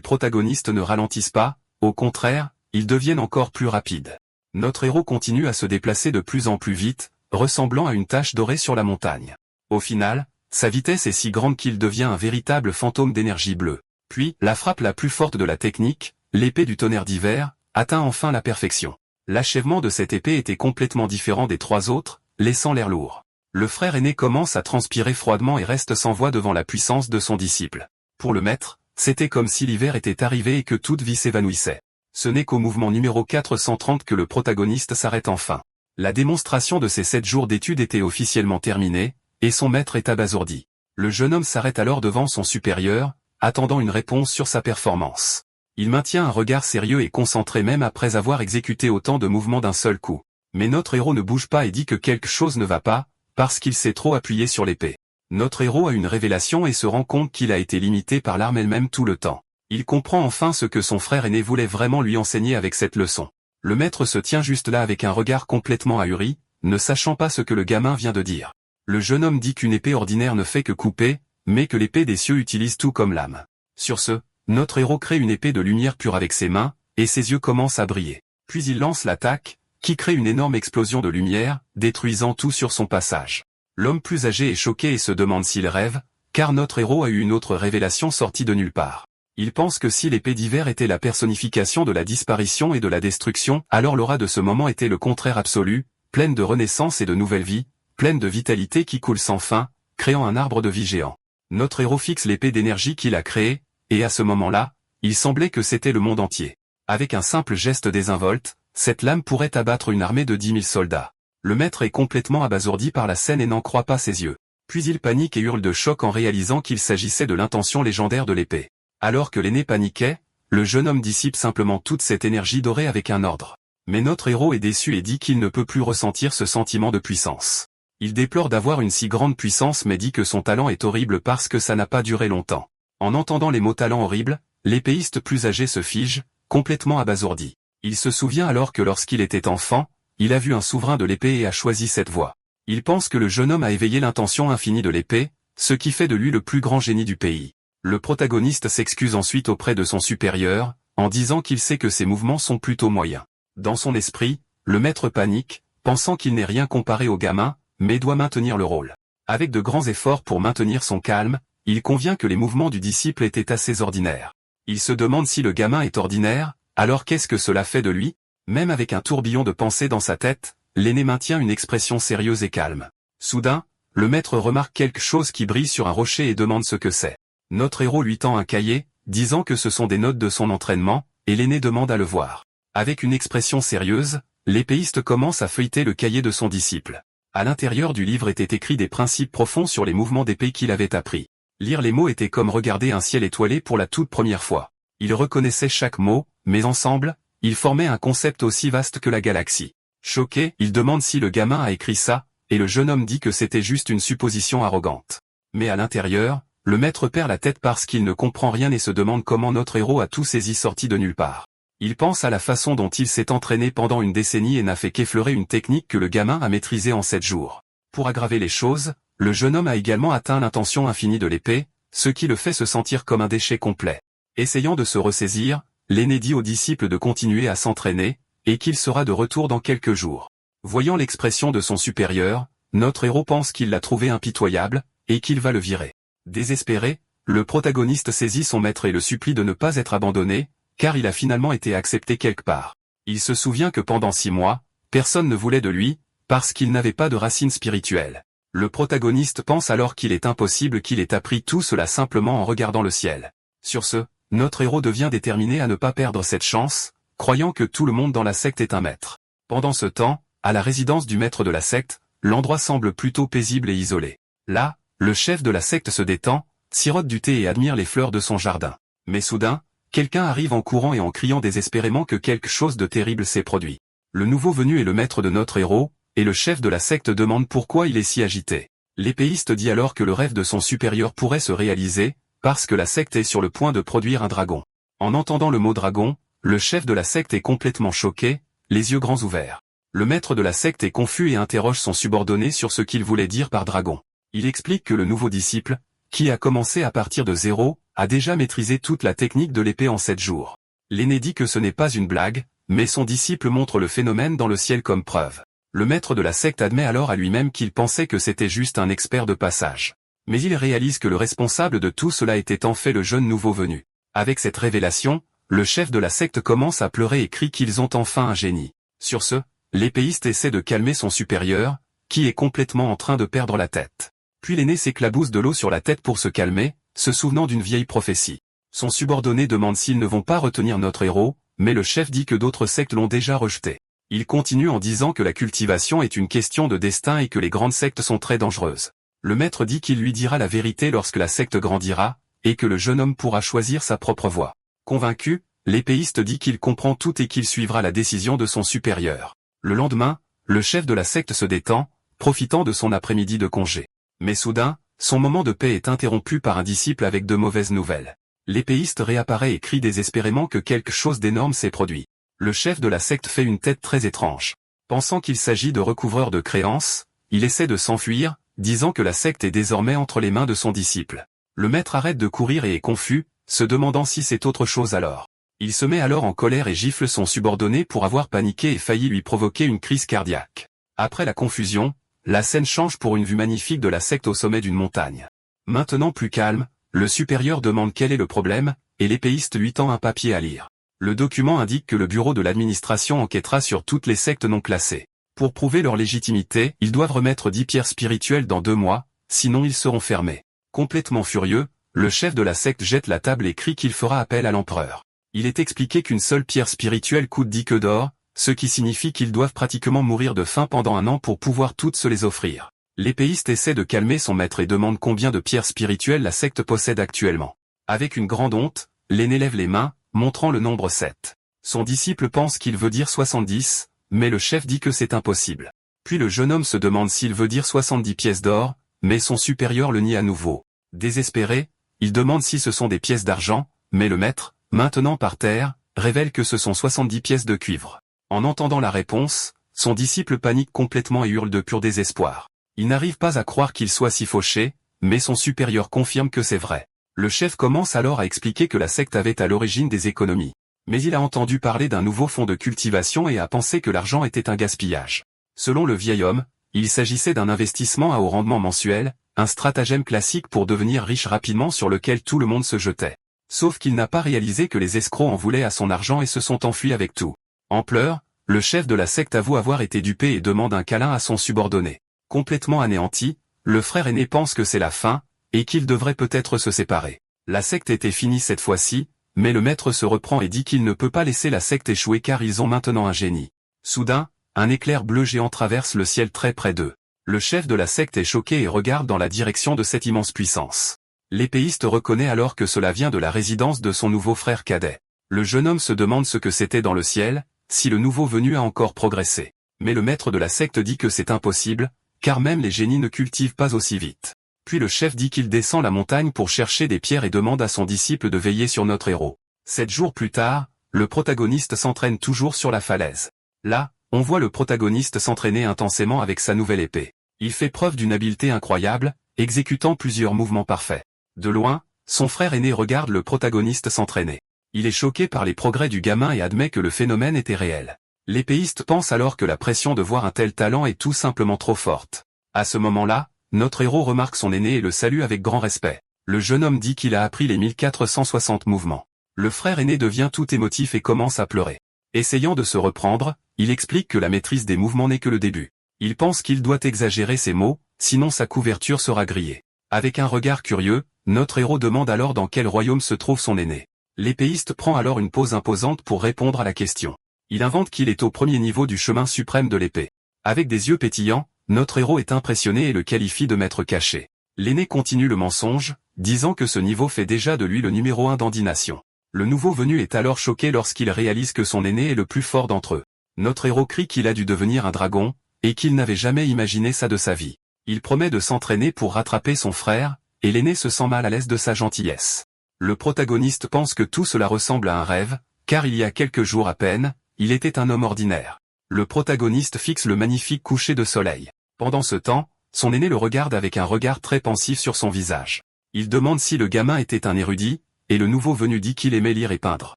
protagoniste ne ralentissent pas, au contraire, ils deviennent encore plus rapides. Notre héros continue à se déplacer de plus en plus vite, ressemblant à une tache dorée sur la montagne. Au final, sa vitesse est si grande qu'il devient un véritable fantôme d'énergie bleue. Puis, la frappe la plus forte de la technique, l'épée du tonnerre d'hiver, atteint enfin la perfection. L'achèvement de cette épée était complètement différent des 3 autres, laissant l'air lourd. Le frère aîné commence à transpirer froidement et reste sans voix devant la puissance de son disciple. Pour le maître, c'était comme si l'hiver était arrivé et que toute vie s'évanouissait. Ce n'est qu'au mouvement numéro 430 que le protagoniste s'arrête enfin. La démonstration de ces 7 jours d'études était officiellement terminée, et son maître est abasourdi. Le jeune homme s'arrête alors devant son supérieur, attendant une réponse sur sa performance. Il maintient un regard sérieux et concentré même après avoir exécuté autant de mouvements d'un seul coup. Mais notre héros ne bouge pas et dit que quelque chose ne va pas, parce qu'il s'est trop appuyé sur l'épée. Notre héros a une révélation et se rend compte qu'il a été limité par l'arme elle-même tout le temps. Il comprend enfin ce que son frère aîné voulait vraiment lui enseigner avec cette leçon. Le maître se tient juste là avec un regard complètement ahuri, ne sachant pas ce que le gamin vient de dire. Le jeune homme dit qu'une épée ordinaire ne fait que couper, mais que l'épée des cieux utilise tout comme l'âme. Sur ce, notre héros crée une épée de lumière pure avec ses mains, et ses yeux commencent à briller. Puis il lance l'attaque, qui crée une énorme explosion de lumière, détruisant tout sur son passage. L'homme plus âgé est choqué et se demande s'il rêve, car notre héros a eu une autre révélation sortie de nulle part. Il pense que si l'épée d'hiver était la personnification de la disparition et de la destruction, alors l'aura de ce moment était le contraire absolu, pleine de renaissance et de nouvelle vie, pleine de vitalité qui coule sans fin, créant un arbre de vie géant. Notre héros fixe l'épée d'énergie qu'il a créée, et à ce moment-là, il semblait que c'était le monde entier. Avec un simple geste désinvolte, cette lame pourrait abattre une armée de 10 000 soldats. Le maître est complètement abasourdi par la scène et n'en croit pas ses yeux. Puis il panique et hurle de choc en réalisant qu'il s'agissait de l'intention légendaire de l'épée. Alors que l'aîné paniquait, le jeune homme dissipe simplement toute cette énergie dorée avec un ordre. Mais notre héros est déçu et dit qu'il ne peut plus ressentir ce sentiment de puissance. Il déplore d'avoir une si grande puissance mais dit que son talent est horrible parce que ça n'a pas duré longtemps. En entendant les mots talent horrible, l'épéiste plus âgé se fige, complètement abasourdi. Il se souvient alors que lorsqu'il était enfant, il a vu un souverain de l'épée et a choisi cette voie. Il pense que le jeune homme a éveillé l'intention infinie de l'épée, ce qui fait de lui le plus grand génie du pays. Le protagoniste s'excuse ensuite auprès de son supérieur, en disant qu'il sait que ses mouvements sont plutôt moyens. Dans son esprit, le maître panique, pensant qu'il n'est rien comparé au gamin, mais doit maintenir le rôle. Avec de grands efforts pour maintenir son calme, il convient que les mouvements du disciple étaient assez ordinaires. Il se demande si le gamin est ordinaire, alors qu'est-ce que cela fait de lui? Même avec un tourbillon de pensées dans sa tête, l'aîné maintient une expression sérieuse et calme. Soudain, le maître remarque quelque chose qui brille sur un rocher et demande ce que c'est. Notre héros lui tend un cahier, disant que ce sont des notes de son entraînement, et l'aîné demande à le voir. Avec une expression sérieuse, l'épéiste commence à feuilleter le cahier de son disciple. À l'intérieur du livre étaient écrits des principes profonds sur les mouvements d'épée qu'il avait appris. Lire les mots était comme regarder un ciel étoilé pour la toute première fois. Il reconnaissait chaque mot, mais ensemble, ils formaient un concept aussi vaste que la galaxie. Choqué, il demande si le gamin a écrit ça, et le jeune homme dit que c'était juste une supposition arrogante. Mais à l'intérieur, le maître perd la tête parce qu'il ne comprend rien et se demande comment notre héros a tout saisi sorti de nulle part. Il pense à la façon dont il s'est entraîné pendant une décennie et n'a fait qu'effleurer une technique que le gamin a maîtrisée en 7 jours. Pour aggraver les choses, le jeune homme a également atteint l'intention infinie de l'épée, ce qui le fait se sentir comme un déchet complet. Essayant de se ressaisir, l'aîné dit au disciple de continuer à s'entraîner, et qu'il sera de retour dans quelques jours. Voyant l'expression de son supérieur, notre héros pense qu'il l'a trouvé impitoyable, et qu'il va le virer. Désespéré, le protagoniste saisit son maître et le supplie de ne pas être abandonné, car il a finalement été accepté quelque part. Il se souvient que pendant 6 mois, personne ne voulait de lui, parce qu'il n'avait pas de racines spirituelles. Le protagoniste pense alors qu'il est impossible qu'il ait appris tout cela simplement en regardant le ciel. Sur ce, notre héros devient déterminé à ne pas perdre cette chance, croyant que tout le monde dans la secte est un maître. Pendant ce temps, à la résidence du maître de la secte, l'endroit semble plutôt paisible et isolé. Là, le chef de la secte se détend, sirote du thé et admire les fleurs de son jardin. Mais soudain, quelqu'un arrive en courant et en criant désespérément que quelque chose de terrible s'est produit. Le nouveau venu est le maître de notre héros, et le chef de la secte demande pourquoi il est si agité. L'épéiste dit alors que le rêve de son supérieur pourrait se réaliser, parce que la secte est sur le point de produire un dragon. En entendant le mot dragon, le chef de la secte est complètement choqué, les yeux grands ouverts. Le maître de la secte est confus et interroge son subordonné sur ce qu'il voulait dire par dragon. Il explique que le nouveau disciple, qui a commencé à partir de zéro, a déjà maîtrisé toute la technique de l'épée en 7 jours. L'aîné dit que ce n'est pas une blague, mais son disciple montre le phénomène dans le ciel comme preuve. Le maître de la secte admet alors à lui-même qu'il pensait que c'était juste un expert de passage. Mais il réalise que le responsable de tout cela était en fait le jeune nouveau venu. Avec cette révélation, le chef de la secte commence à pleurer et crie qu'ils ont enfin un génie. Sur ce, l'épéiste essaie de calmer son supérieur, qui est complètement en train de perdre la tête. Puis l'aîné s'éclabousse de l'eau sur la tête pour se calmer, se souvenant d'une vieille prophétie. Son subordonné demande s'ils ne vont pas retenir notre héros, mais le chef dit que d'autres sectes l'ont déjà rejeté. Il continue en disant que la cultivation est une question de destin et que les grandes sectes sont très dangereuses. Le maître dit qu'il lui dira la vérité lorsque la secte grandira, et que le jeune homme pourra choisir sa propre voie. Convaincu, l'épéiste dit qu'il comprend tout et qu'il suivra la décision de son supérieur. Le lendemain, le chef de la secte se détend, profitant de son après-midi de congé. Mais soudain, son moment de paix est interrompu par un disciple avec de mauvaises nouvelles. L'épéiste réapparaît et crie désespérément que quelque chose d'énorme s'est produit. Le chef de la secte fait une tête très étrange. Pensant qu'il s'agit de recouvreurs de créances, il essaie de s'enfuir, disant que la secte est désormais entre les mains de son disciple. Le maître arrête de courir et est confus, se demandant si c'est autre chose alors. Il se met alors en colère et gifle son subordonné pour avoir paniqué et failli lui provoquer une crise cardiaque. Après la confusion, la scène change pour une vue magnifique de la secte au sommet d'une montagne. Maintenant plus calme, le supérieur demande quel est le problème, et l'épéiste lui tend un papier à lire. Le document indique que le bureau de l'administration enquêtera sur toutes les sectes non classées. Pour prouver leur légitimité, ils doivent remettre 10 pierres spirituelles dans 2 mois, sinon ils seront fermés. Complètement furieux, le chef de la secte jette la table et crie qu'il fera appel à l'empereur. Il est expliqué qu'une seule pierre spirituelle coûte 10 queues d'or, ce qui signifie qu'ils doivent pratiquement mourir de faim pendant 1 an pour pouvoir toutes se les offrir. L'épéiste essaie de calmer son maître et demande combien de pierres spirituelles la secte possède actuellement. Avec une grande honte, l'aîné lève les mains, montrant le nombre 7. Son disciple pense qu'il veut dire 70, mais le chef dit que c'est impossible. Puis le jeune homme se demande s'il veut dire 70 pièces d'or, mais son supérieur le nie à nouveau. Désespéré, il demande si ce sont des pièces d'argent, mais le maître, maintenant par terre, révèle que ce sont 70 pièces de cuivre. En entendant la réponse, son disciple panique complètement et hurle de pur désespoir. Il n'arrive pas à croire qu'il soit si fauché, mais son supérieur confirme que c'est vrai. Le chef commence alors à expliquer que la secte avait à l'origine des économies. Mais il a entendu parler d'un nouveau fonds de cultivation et a pensé que l'argent était un gaspillage. Selon le vieil homme, il s'agissait d'un investissement à haut rendement mensuel, un stratagème classique pour devenir riche rapidement sur lequel tout le monde se jetait. Sauf qu'il n'a pas réalisé que les escrocs en voulaient à son argent et se sont enfuis avec tout. En pleurs, le chef de la secte avoue avoir été dupé et demande un câlin à son subordonné. Complètement anéanti, le frère aîné pense que c'est la fin, et qu'il devrait peut-être se séparer. La secte était finie cette fois-ci, mais le maître se reprend et dit qu'il ne peut pas laisser la secte échouer car ils ont maintenant un génie. Soudain, un éclair bleu géant traverse le ciel très près d'eux. Le chef de la secte est choqué et regarde dans la direction de cette immense puissance. L'épéiste reconnaît alors que cela vient de la résidence de son nouveau frère cadet. Le jeune homme se demande ce que c'était dans le ciel, si le nouveau venu a encore progressé. Mais le maître de la secte dit que c'est impossible, car même les génies ne cultivent pas aussi vite. Puis le chef dit qu'il descend la montagne pour chercher des pierres et demande à son disciple de veiller sur notre héros. 7 jours plus tard, le protagoniste s'entraîne toujours sur la falaise. Là, on voit le protagoniste s'entraîner intensément avec sa nouvelle épée. Il fait preuve d'une habileté incroyable, exécutant plusieurs mouvements parfaits. De loin, son frère aîné regarde le protagoniste s'entraîner. Il est choqué par les progrès du gamin et admet que le phénomène était réel. L'épéiste pense alors que la pression de voir un tel talent est tout simplement trop forte. À ce moment-là, notre héros remarque son aîné et le salue avec grand respect. Le jeune homme dit qu'il a appris les 1460 mouvements. Le frère aîné devient tout émotif et commence à pleurer. Essayant de se reprendre, il explique que la maîtrise des mouvements n'est que le début. Il pense qu'il doit exagérer ses mots, sinon sa couverture sera grillée. Avec un regard curieux, notre héros demande alors dans quel royaume se trouve son aîné. L'épéiste prend alors une pose imposante pour répondre à la question. Il invente qu'il est au premier niveau du chemin suprême de l'épée. Avec des yeux pétillants, notre héros est impressionné et le qualifie de maître caché. L'aîné continue le mensonge, disant que ce niveau fait déjà de lui le numéro 1 d'andination. Le nouveau venu est alors choqué lorsqu'il réalise que son aîné est le plus fort d'entre eux. Notre héros crie qu'il a dû devenir un dragon, et qu'il n'avait jamais imaginé ça de sa vie. Il promet de s'entraîner pour rattraper son frère, et l'aîné se sent mal à l'aise de sa gentillesse. Le protagoniste pense que tout cela ressemble à un rêve, car il y a quelques jours à peine, il était un homme ordinaire. Le protagoniste fixe le magnifique coucher de soleil. Pendant ce temps, son aîné le regarde avec un regard très pensif sur son visage. Il demande si le gamin était un érudit, et le nouveau venu dit qu'il aimait lire et peindre.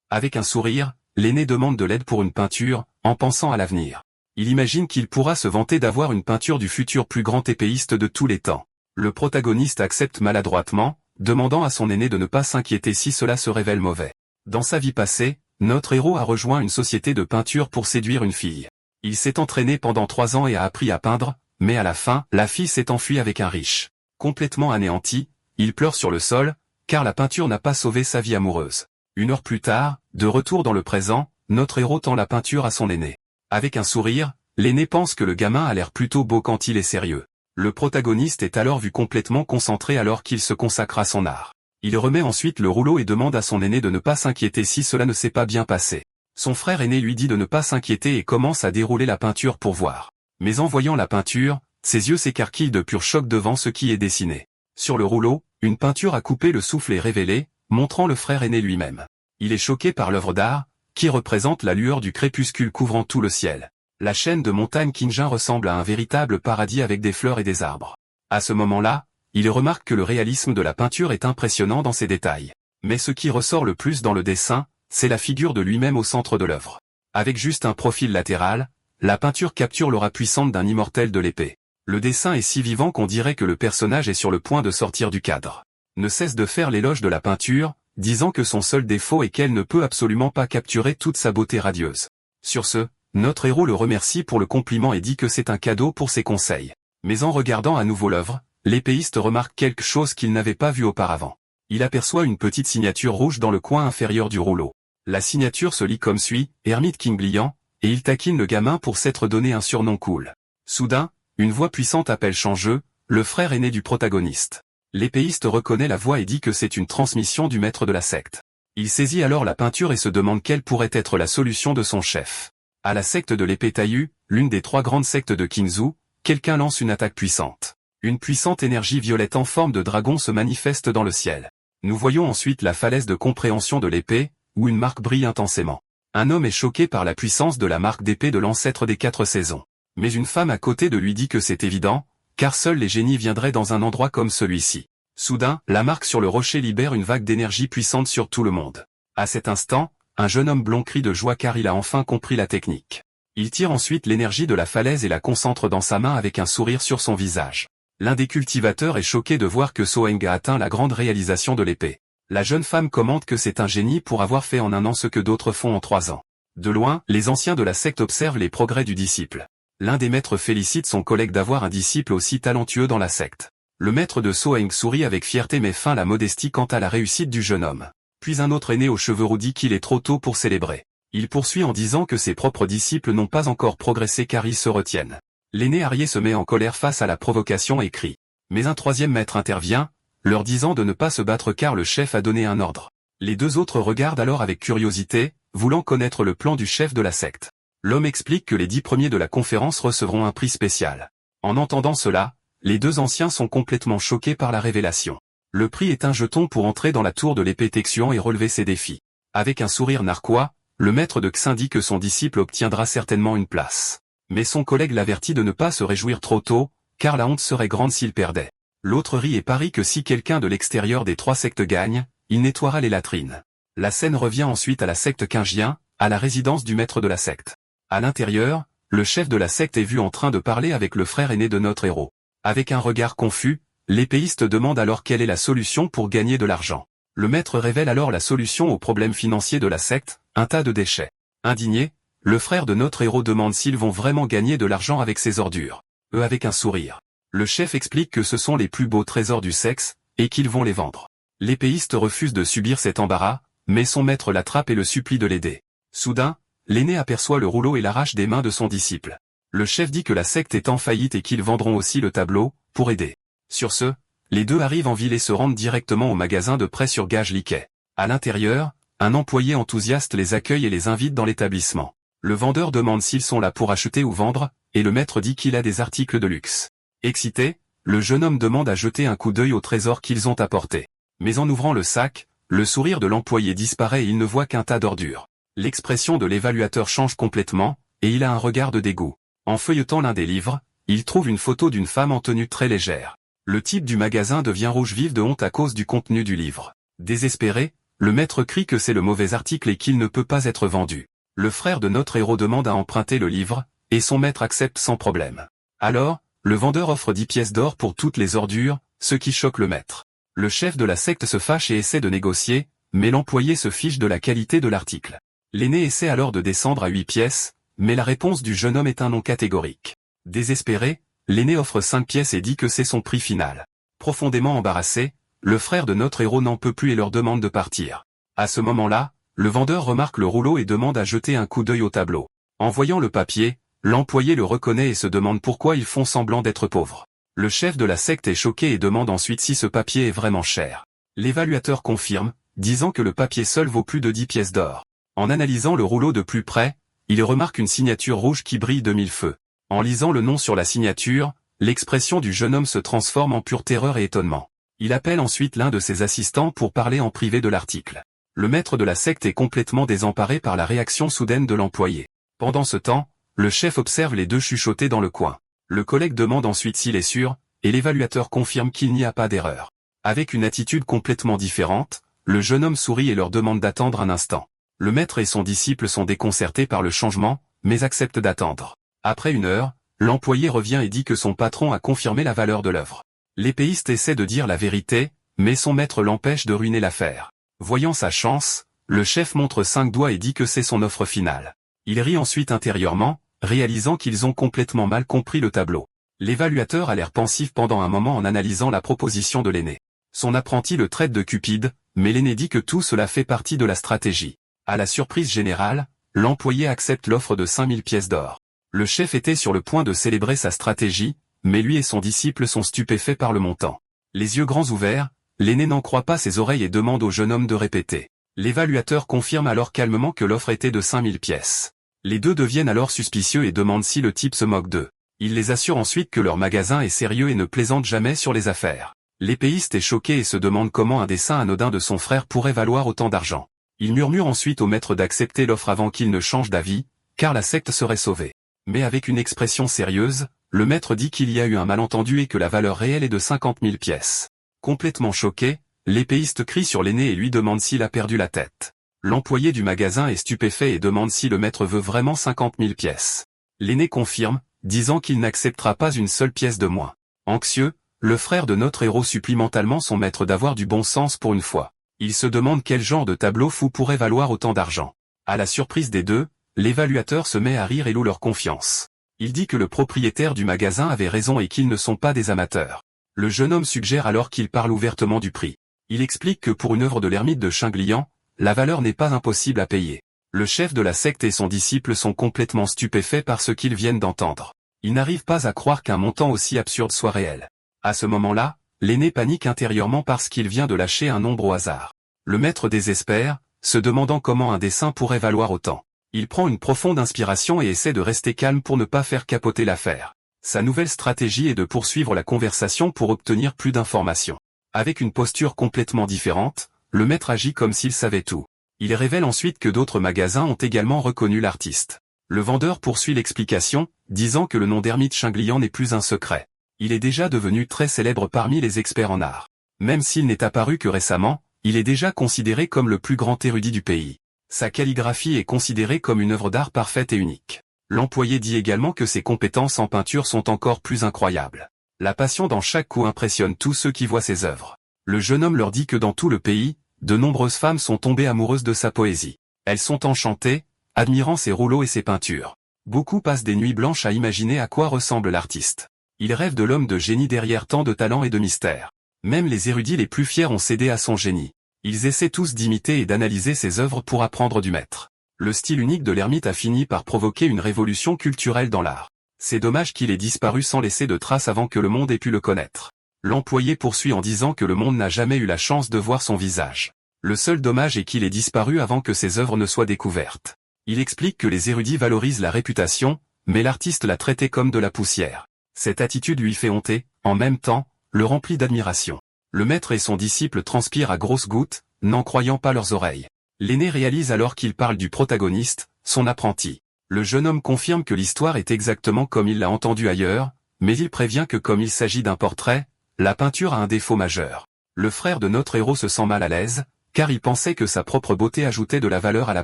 Avec un sourire, l'aîné demande de l'aide pour une peinture, en pensant à l'avenir. Il imagine qu'il pourra se vanter d'avoir une peinture du futur plus grand épéiste de tous les temps. Le protagoniste accepte maladroitement, demandant à son aîné de ne pas s'inquiéter si cela se révèle mauvais. Dans sa vie passée, notre héros a rejoint une société de peinture pour séduire une fille. Il s'est entraîné pendant 3 ans et a appris à peindre, mais à la fin, la fille s'est enfuie avec un riche. Complètement anéanti, il pleure sur le sol, car la peinture n'a pas sauvé sa vie amoureuse. 1 heure plus tard, de retour dans le présent, notre héros tend la peinture à son aîné. Avec un sourire, l'aîné pense que le gamin a l'air plutôt beau quand il est sérieux. Le protagoniste est alors vu complètement concentré alors qu'il se consacre à son art. Il remet ensuite le rouleau et demande à son aîné de ne pas s'inquiéter si cela ne s'est pas bien passé. Son frère aîné lui dit de ne pas s'inquiéter et commence à dérouler la peinture pour voir. Mais en voyant la peinture, ses yeux s'écarquillent de pur choc devant ce qui est dessiné. Sur le rouleau, une peinture à couper le souffle est révélée, montrant le frère aîné lui-même. Il est choqué par l'œuvre d'art, qui représente la lueur du crépuscule couvrant tout le ciel. La chaîne de montagnes Qingjin ressemble à un véritable paradis avec des fleurs et des arbres. À ce moment-là, il remarque que le réalisme de la peinture est impressionnant dans ses détails. Mais ce qui ressort le plus dans le dessin, c'est la figure de lui-même au centre de l'œuvre. Avec juste un profil latéral, la peinture capture l'aura puissante d'un immortel de l'épée. Le dessin est si vivant qu'on dirait que le personnage est sur le point de sortir du cadre. Ne cesse de faire l'éloge de la peinture, disant que son seul défaut est qu'elle ne peut absolument pas capturer toute sa beauté radieuse. Sur ce, notre héros le remercie pour le compliment et dit que c'est un cadeau pour ses conseils. Mais en regardant à nouveau l'œuvre, l'épéiste remarque quelque chose qu'il n'avait pas vu auparavant. Il aperçoit une petite signature rouge dans le coin inférieur du rouleau. La signature se lit comme suit, Hermite Qingliang, et il taquine le gamin pour s'être donné un surnom cool. Soudain, une voix puissante appelle Changeux, le frère aîné du protagoniste. L'épéiste reconnaît la voix et dit que c'est une transmission du maître de la secte. Il saisit alors la peinture et se demande quelle pourrait être la solution de son chef. À la secte de l'épée taillue, l'une des 3 grandes sectes de Kinzu, quelqu'un lance une attaque puissante. Une puissante énergie violette en forme de dragon se manifeste dans le ciel. Nous voyons ensuite la falaise de compréhension de l'épée, où une marque brille intensément. Un homme est choqué par la puissance de la marque d'épée de l'ancêtre des 4 saisons. Mais une femme à côté de lui dit que c'est évident, car seuls les génies viendraient dans un endroit comme celui-ci. Soudain, la marque sur le rocher libère une vague d'énergie puissante sur tout le monde. À cet instant, un jeune homme blond crie de joie car il a enfin compris la technique. Il tire ensuite l'énergie de la falaise et la concentre dans sa main avec un sourire sur son visage. L'un des cultivateurs est choqué de voir que Soeng a atteint la grande réalisation de l'épée. La jeune femme commente que c'est un génie pour avoir fait en un an ce que d'autres font en 3 ans. De loin, les anciens de la secte observent les progrès du disciple. L'un des maîtres félicite son collègue d'avoir un disciple aussi talentueux dans la secte. Le maître de Soeng sourit avec fierté mais feint la modestie quant à la réussite du jeune homme. Puis un autre aîné aux cheveux roux dit qu'il est trop tôt pour célébrer. Il poursuit en disant que ses propres disciples n'ont pas encore progressé car ils se retiennent. L'aîné Arié se met en colère face à la provocation et crie. Mais un 3e maître intervient, leur disant de ne pas se battre car le chef a donné un ordre. Les 2 autres regardent alors avec curiosité, voulant connaître le plan du chef de la secte. L'homme explique que les 10 premiers de la conférence recevront un prix spécial. En entendant cela, les 2 anciens sont complètement choqués par la révélation. Le prix est un jeton pour entrer dans la tour de l'épée Texian et relever ses défis. Avec un sourire narquois, le maître de Xin dit que son disciple obtiendra certainement une place. Mais son collègue l'avertit de ne pas se réjouir trop tôt, car la honte serait grande s'il perdait. L'autre rit et parie que si quelqu'un de l'extérieur des 3 sectes gagne, il nettoiera les latrines. La scène revient ensuite à la secte Qingjian, à la résidence du maître de la secte. À l'intérieur, le chef de la secte est vu en train de parler avec le frère aîné de notre héros. Avec un regard confus, l'épéiste demande alors quelle est la solution pour gagner de l'argent. Le maître révèle alors la solution au problème financier de la secte, un tas de déchets. Indigné, le frère de notre héros demande s'ils vont vraiment gagner de l'argent avec ces ordures. Eux avec un sourire. Le chef explique que ce sont les plus beaux trésors du sexe, et qu'ils vont les vendre. L'épéiste refuse de subir cet embarras, mais son maître l'attrape et le supplie de l'aider. Soudain, l'aîné aperçoit le rouleau et l'arrache des mains de son disciple. Le chef dit que la secte est en faillite et qu'ils vendront aussi le tableau, pour aider. Sur ce, les 2 arrivent en ville et se rendent directement au magasin de prêt sur gage Liquet. À l'intérieur, un employé enthousiaste les accueille et les invite dans l'établissement. Le vendeur demande s'ils sont là pour acheter ou vendre, et le maître dit qu'il a des articles de luxe. Excité, le jeune homme demande à jeter un coup d'œil au trésor qu'ils ont apporté. Mais en ouvrant le sac, le sourire de l'employé disparaît et il ne voit qu'un tas d'ordures. L'expression de l'évaluateur change complètement, et il a un regard de dégoût. En feuilletant l'un des livres, il trouve une photo d'une femme en tenue très légère. Le type du magasin devient rouge vif de honte à cause du contenu du livre. Désespéré, le maître crie que c'est le mauvais article et qu'il ne peut pas être vendu. Le frère de notre héros demande à emprunter le livre, et son maître accepte sans problème. Alors, le vendeur offre 10 pièces d'or pour toutes les ordures, ce qui choque le maître. Le chef de la secte se fâche et essaie de négocier, mais l'employé se fiche de la qualité de l'article. L'aîné essaie alors de descendre à 8 pièces, mais la réponse du jeune homme est un non catégorique. Désespéré, l'aîné offre 5 pièces et dit que c'est son prix final. Profondément embarrassé, le frère de notre héros n'en peut plus et leur demande de partir. À ce moment-là, le vendeur remarque le rouleau et demande à jeter un coup d'œil au tableau. En voyant le papier, l'employé le reconnaît et se demande pourquoi ils font semblant d'être pauvres. Le chef de la secte est choqué et demande ensuite si ce papier est vraiment cher. L'évaluateur confirme, disant que le papier seul vaut plus de 10 pièces d'or. En analysant le rouleau de plus près, il remarque une signature rouge qui brille de 1000 feux. En lisant le nom sur la signature, l'expression du jeune homme se transforme en pure terreur et étonnement. Il appelle ensuite l'un de ses assistants pour parler en privé de l'article. Le maître de la secte est complètement désemparé par la réaction soudaine de l'employé. Pendant ce temps, le chef observe les 2 chuchoter dans le coin. Le collègue demande ensuite s'il est sûr, et l'évaluateur confirme qu'il n'y a pas d'erreur. Avec une attitude complètement différente, le jeune homme sourit et leur demande d'attendre un instant. Le maître et son disciple sont déconcertés par le changement, mais acceptent d'attendre. Après 1 heure, l'employé revient et dit que son patron a confirmé la valeur de l'œuvre. L'épéiste essaie de dire la vérité, mais son maître l'empêche de ruiner l'affaire. Voyant sa chance, le chef montre 5 doigts et dit que c'est son offre finale. Il rit ensuite intérieurement, réalisant qu'ils ont complètement mal compris le tableau. L'évaluateur a l'air pensif pendant un moment en analysant la proposition de l'aîné. Son apprenti le traite de cupide, mais l'aîné dit que tout cela fait partie de la stratégie. À la surprise générale, l'employé accepte l'offre de 5000 pièces d'or. Le chef était sur le point de célébrer sa stratégie, mais lui et son disciple sont stupéfaits par le montant. Les yeux grands ouverts, l'aîné n'en croit pas ses oreilles et demande au jeune homme de répéter. L'évaluateur confirme alors calmement que l'offre était de 5000 pièces. Les deux deviennent alors suspicieux et demandent si le type se moque d'eux. Il les assure ensuite que leur magasin est sérieux et ne plaisante jamais sur les affaires. L'épéiste est choqué et se demande comment un dessin anodin de son frère pourrait valoir autant d'argent. Il murmure ensuite au maître d'accepter l'offre avant qu'il ne change d'avis, car la secte serait sauvée. Mais avec une expression sérieuse, le maître dit qu'il y a eu un malentendu et que la valeur réelle est de 50 000 pièces. Complètement choqué, l'épéiste crie sur l'aîné et lui demande s'il a perdu la tête. L'employé du magasin est stupéfait et demande si le maître veut vraiment 50 000 pièces. L'aîné confirme, disant qu'il n'acceptera pas une seule pièce de moins. Anxieux, le frère de notre héros supplie mentalement son maître d'avoir du bon sens pour une fois. Il se demande quel genre de tableau fou pourrait valoir autant d'argent. À la surprise des deux, l'évaluateur se met à rire et loue leur confiance. Il dit que le propriétaire du magasin avait raison et qu'ils ne sont pas des amateurs. Le jeune homme suggère alors qu'il parle ouvertement du prix. Il explique que pour une œuvre de l'ermite de Chinglian, la valeur n'est pas impossible à payer. Le chef de la secte et son disciple sont complètement stupéfaits par ce qu'ils viennent d'entendre. Ils n'arrivent pas à croire qu'un montant aussi absurde soit réel. À ce moment-là, l'aîné panique intérieurement parce qu'il vient de lâcher un nombre au hasard. Le maître désespère, se demandant comment un dessin pourrait valoir autant. Il prend une profonde inspiration et essaie de rester calme pour ne pas faire capoter l'affaire. Sa nouvelle stratégie est de poursuivre la conversation pour obtenir plus d'informations. Avec une posture complètement différente, le maître agit comme s'il savait tout. Il révèle ensuite que d'autres magasins ont également reconnu l'artiste. Le vendeur poursuit l'explication, disant que le nom d'ermite Chinglian n'est plus un secret. Il est déjà devenu très célèbre parmi les experts en art. Même s'il n'est apparu que récemment, il est déjà considéré comme le plus grand érudit du pays. Sa calligraphie est considérée comme une œuvre d'art parfaite et unique. L'employé dit également que ses compétences en peinture sont encore plus incroyables. La passion dans chaque coup impressionne tous ceux qui voient ses œuvres. Le jeune homme leur dit que dans tout le pays, de nombreuses femmes sont tombées amoureuses de sa poésie. Elles sont enchantées, admirant ses rouleaux et ses peintures. Beaucoup passent des nuits blanches à imaginer à quoi ressemble l'artiste. Ils rêvent de l'homme de génie derrière tant de talent et de mystère. Même les érudits les plus fiers ont cédé à son génie. Ils essaient tous d'imiter et d'analyser ses œuvres pour apprendre du maître. Le style unique de l'ermite a fini par provoquer une révolution culturelle dans l'art. C'est dommage qu'il ait disparu sans laisser de traces avant que le monde ait pu le connaître. L'employé poursuit en disant que le monde n'a jamais eu la chance de voir son visage. Le seul dommage est qu'il ait disparu avant que ses œuvres ne soient découvertes. Il explique que les érudits valorisent la réputation, mais l'artiste l'a traité comme de la poussière. Cette attitude lui fait honter, en même temps, le remplit d'admiration. Le maître et son disciple transpirent à grosses gouttes, n'en croyant pas leurs oreilles. L'aîné réalise alors qu'il parle du protagoniste, son apprenti. Le jeune homme confirme que l'histoire est exactement comme il l'a entendue ailleurs, mais il prévient que comme il s'agit d'un portrait, la peinture a un défaut majeur. Le frère de notre héros se sent mal à l'aise, car il pensait que sa propre beauté ajoutait de la valeur à la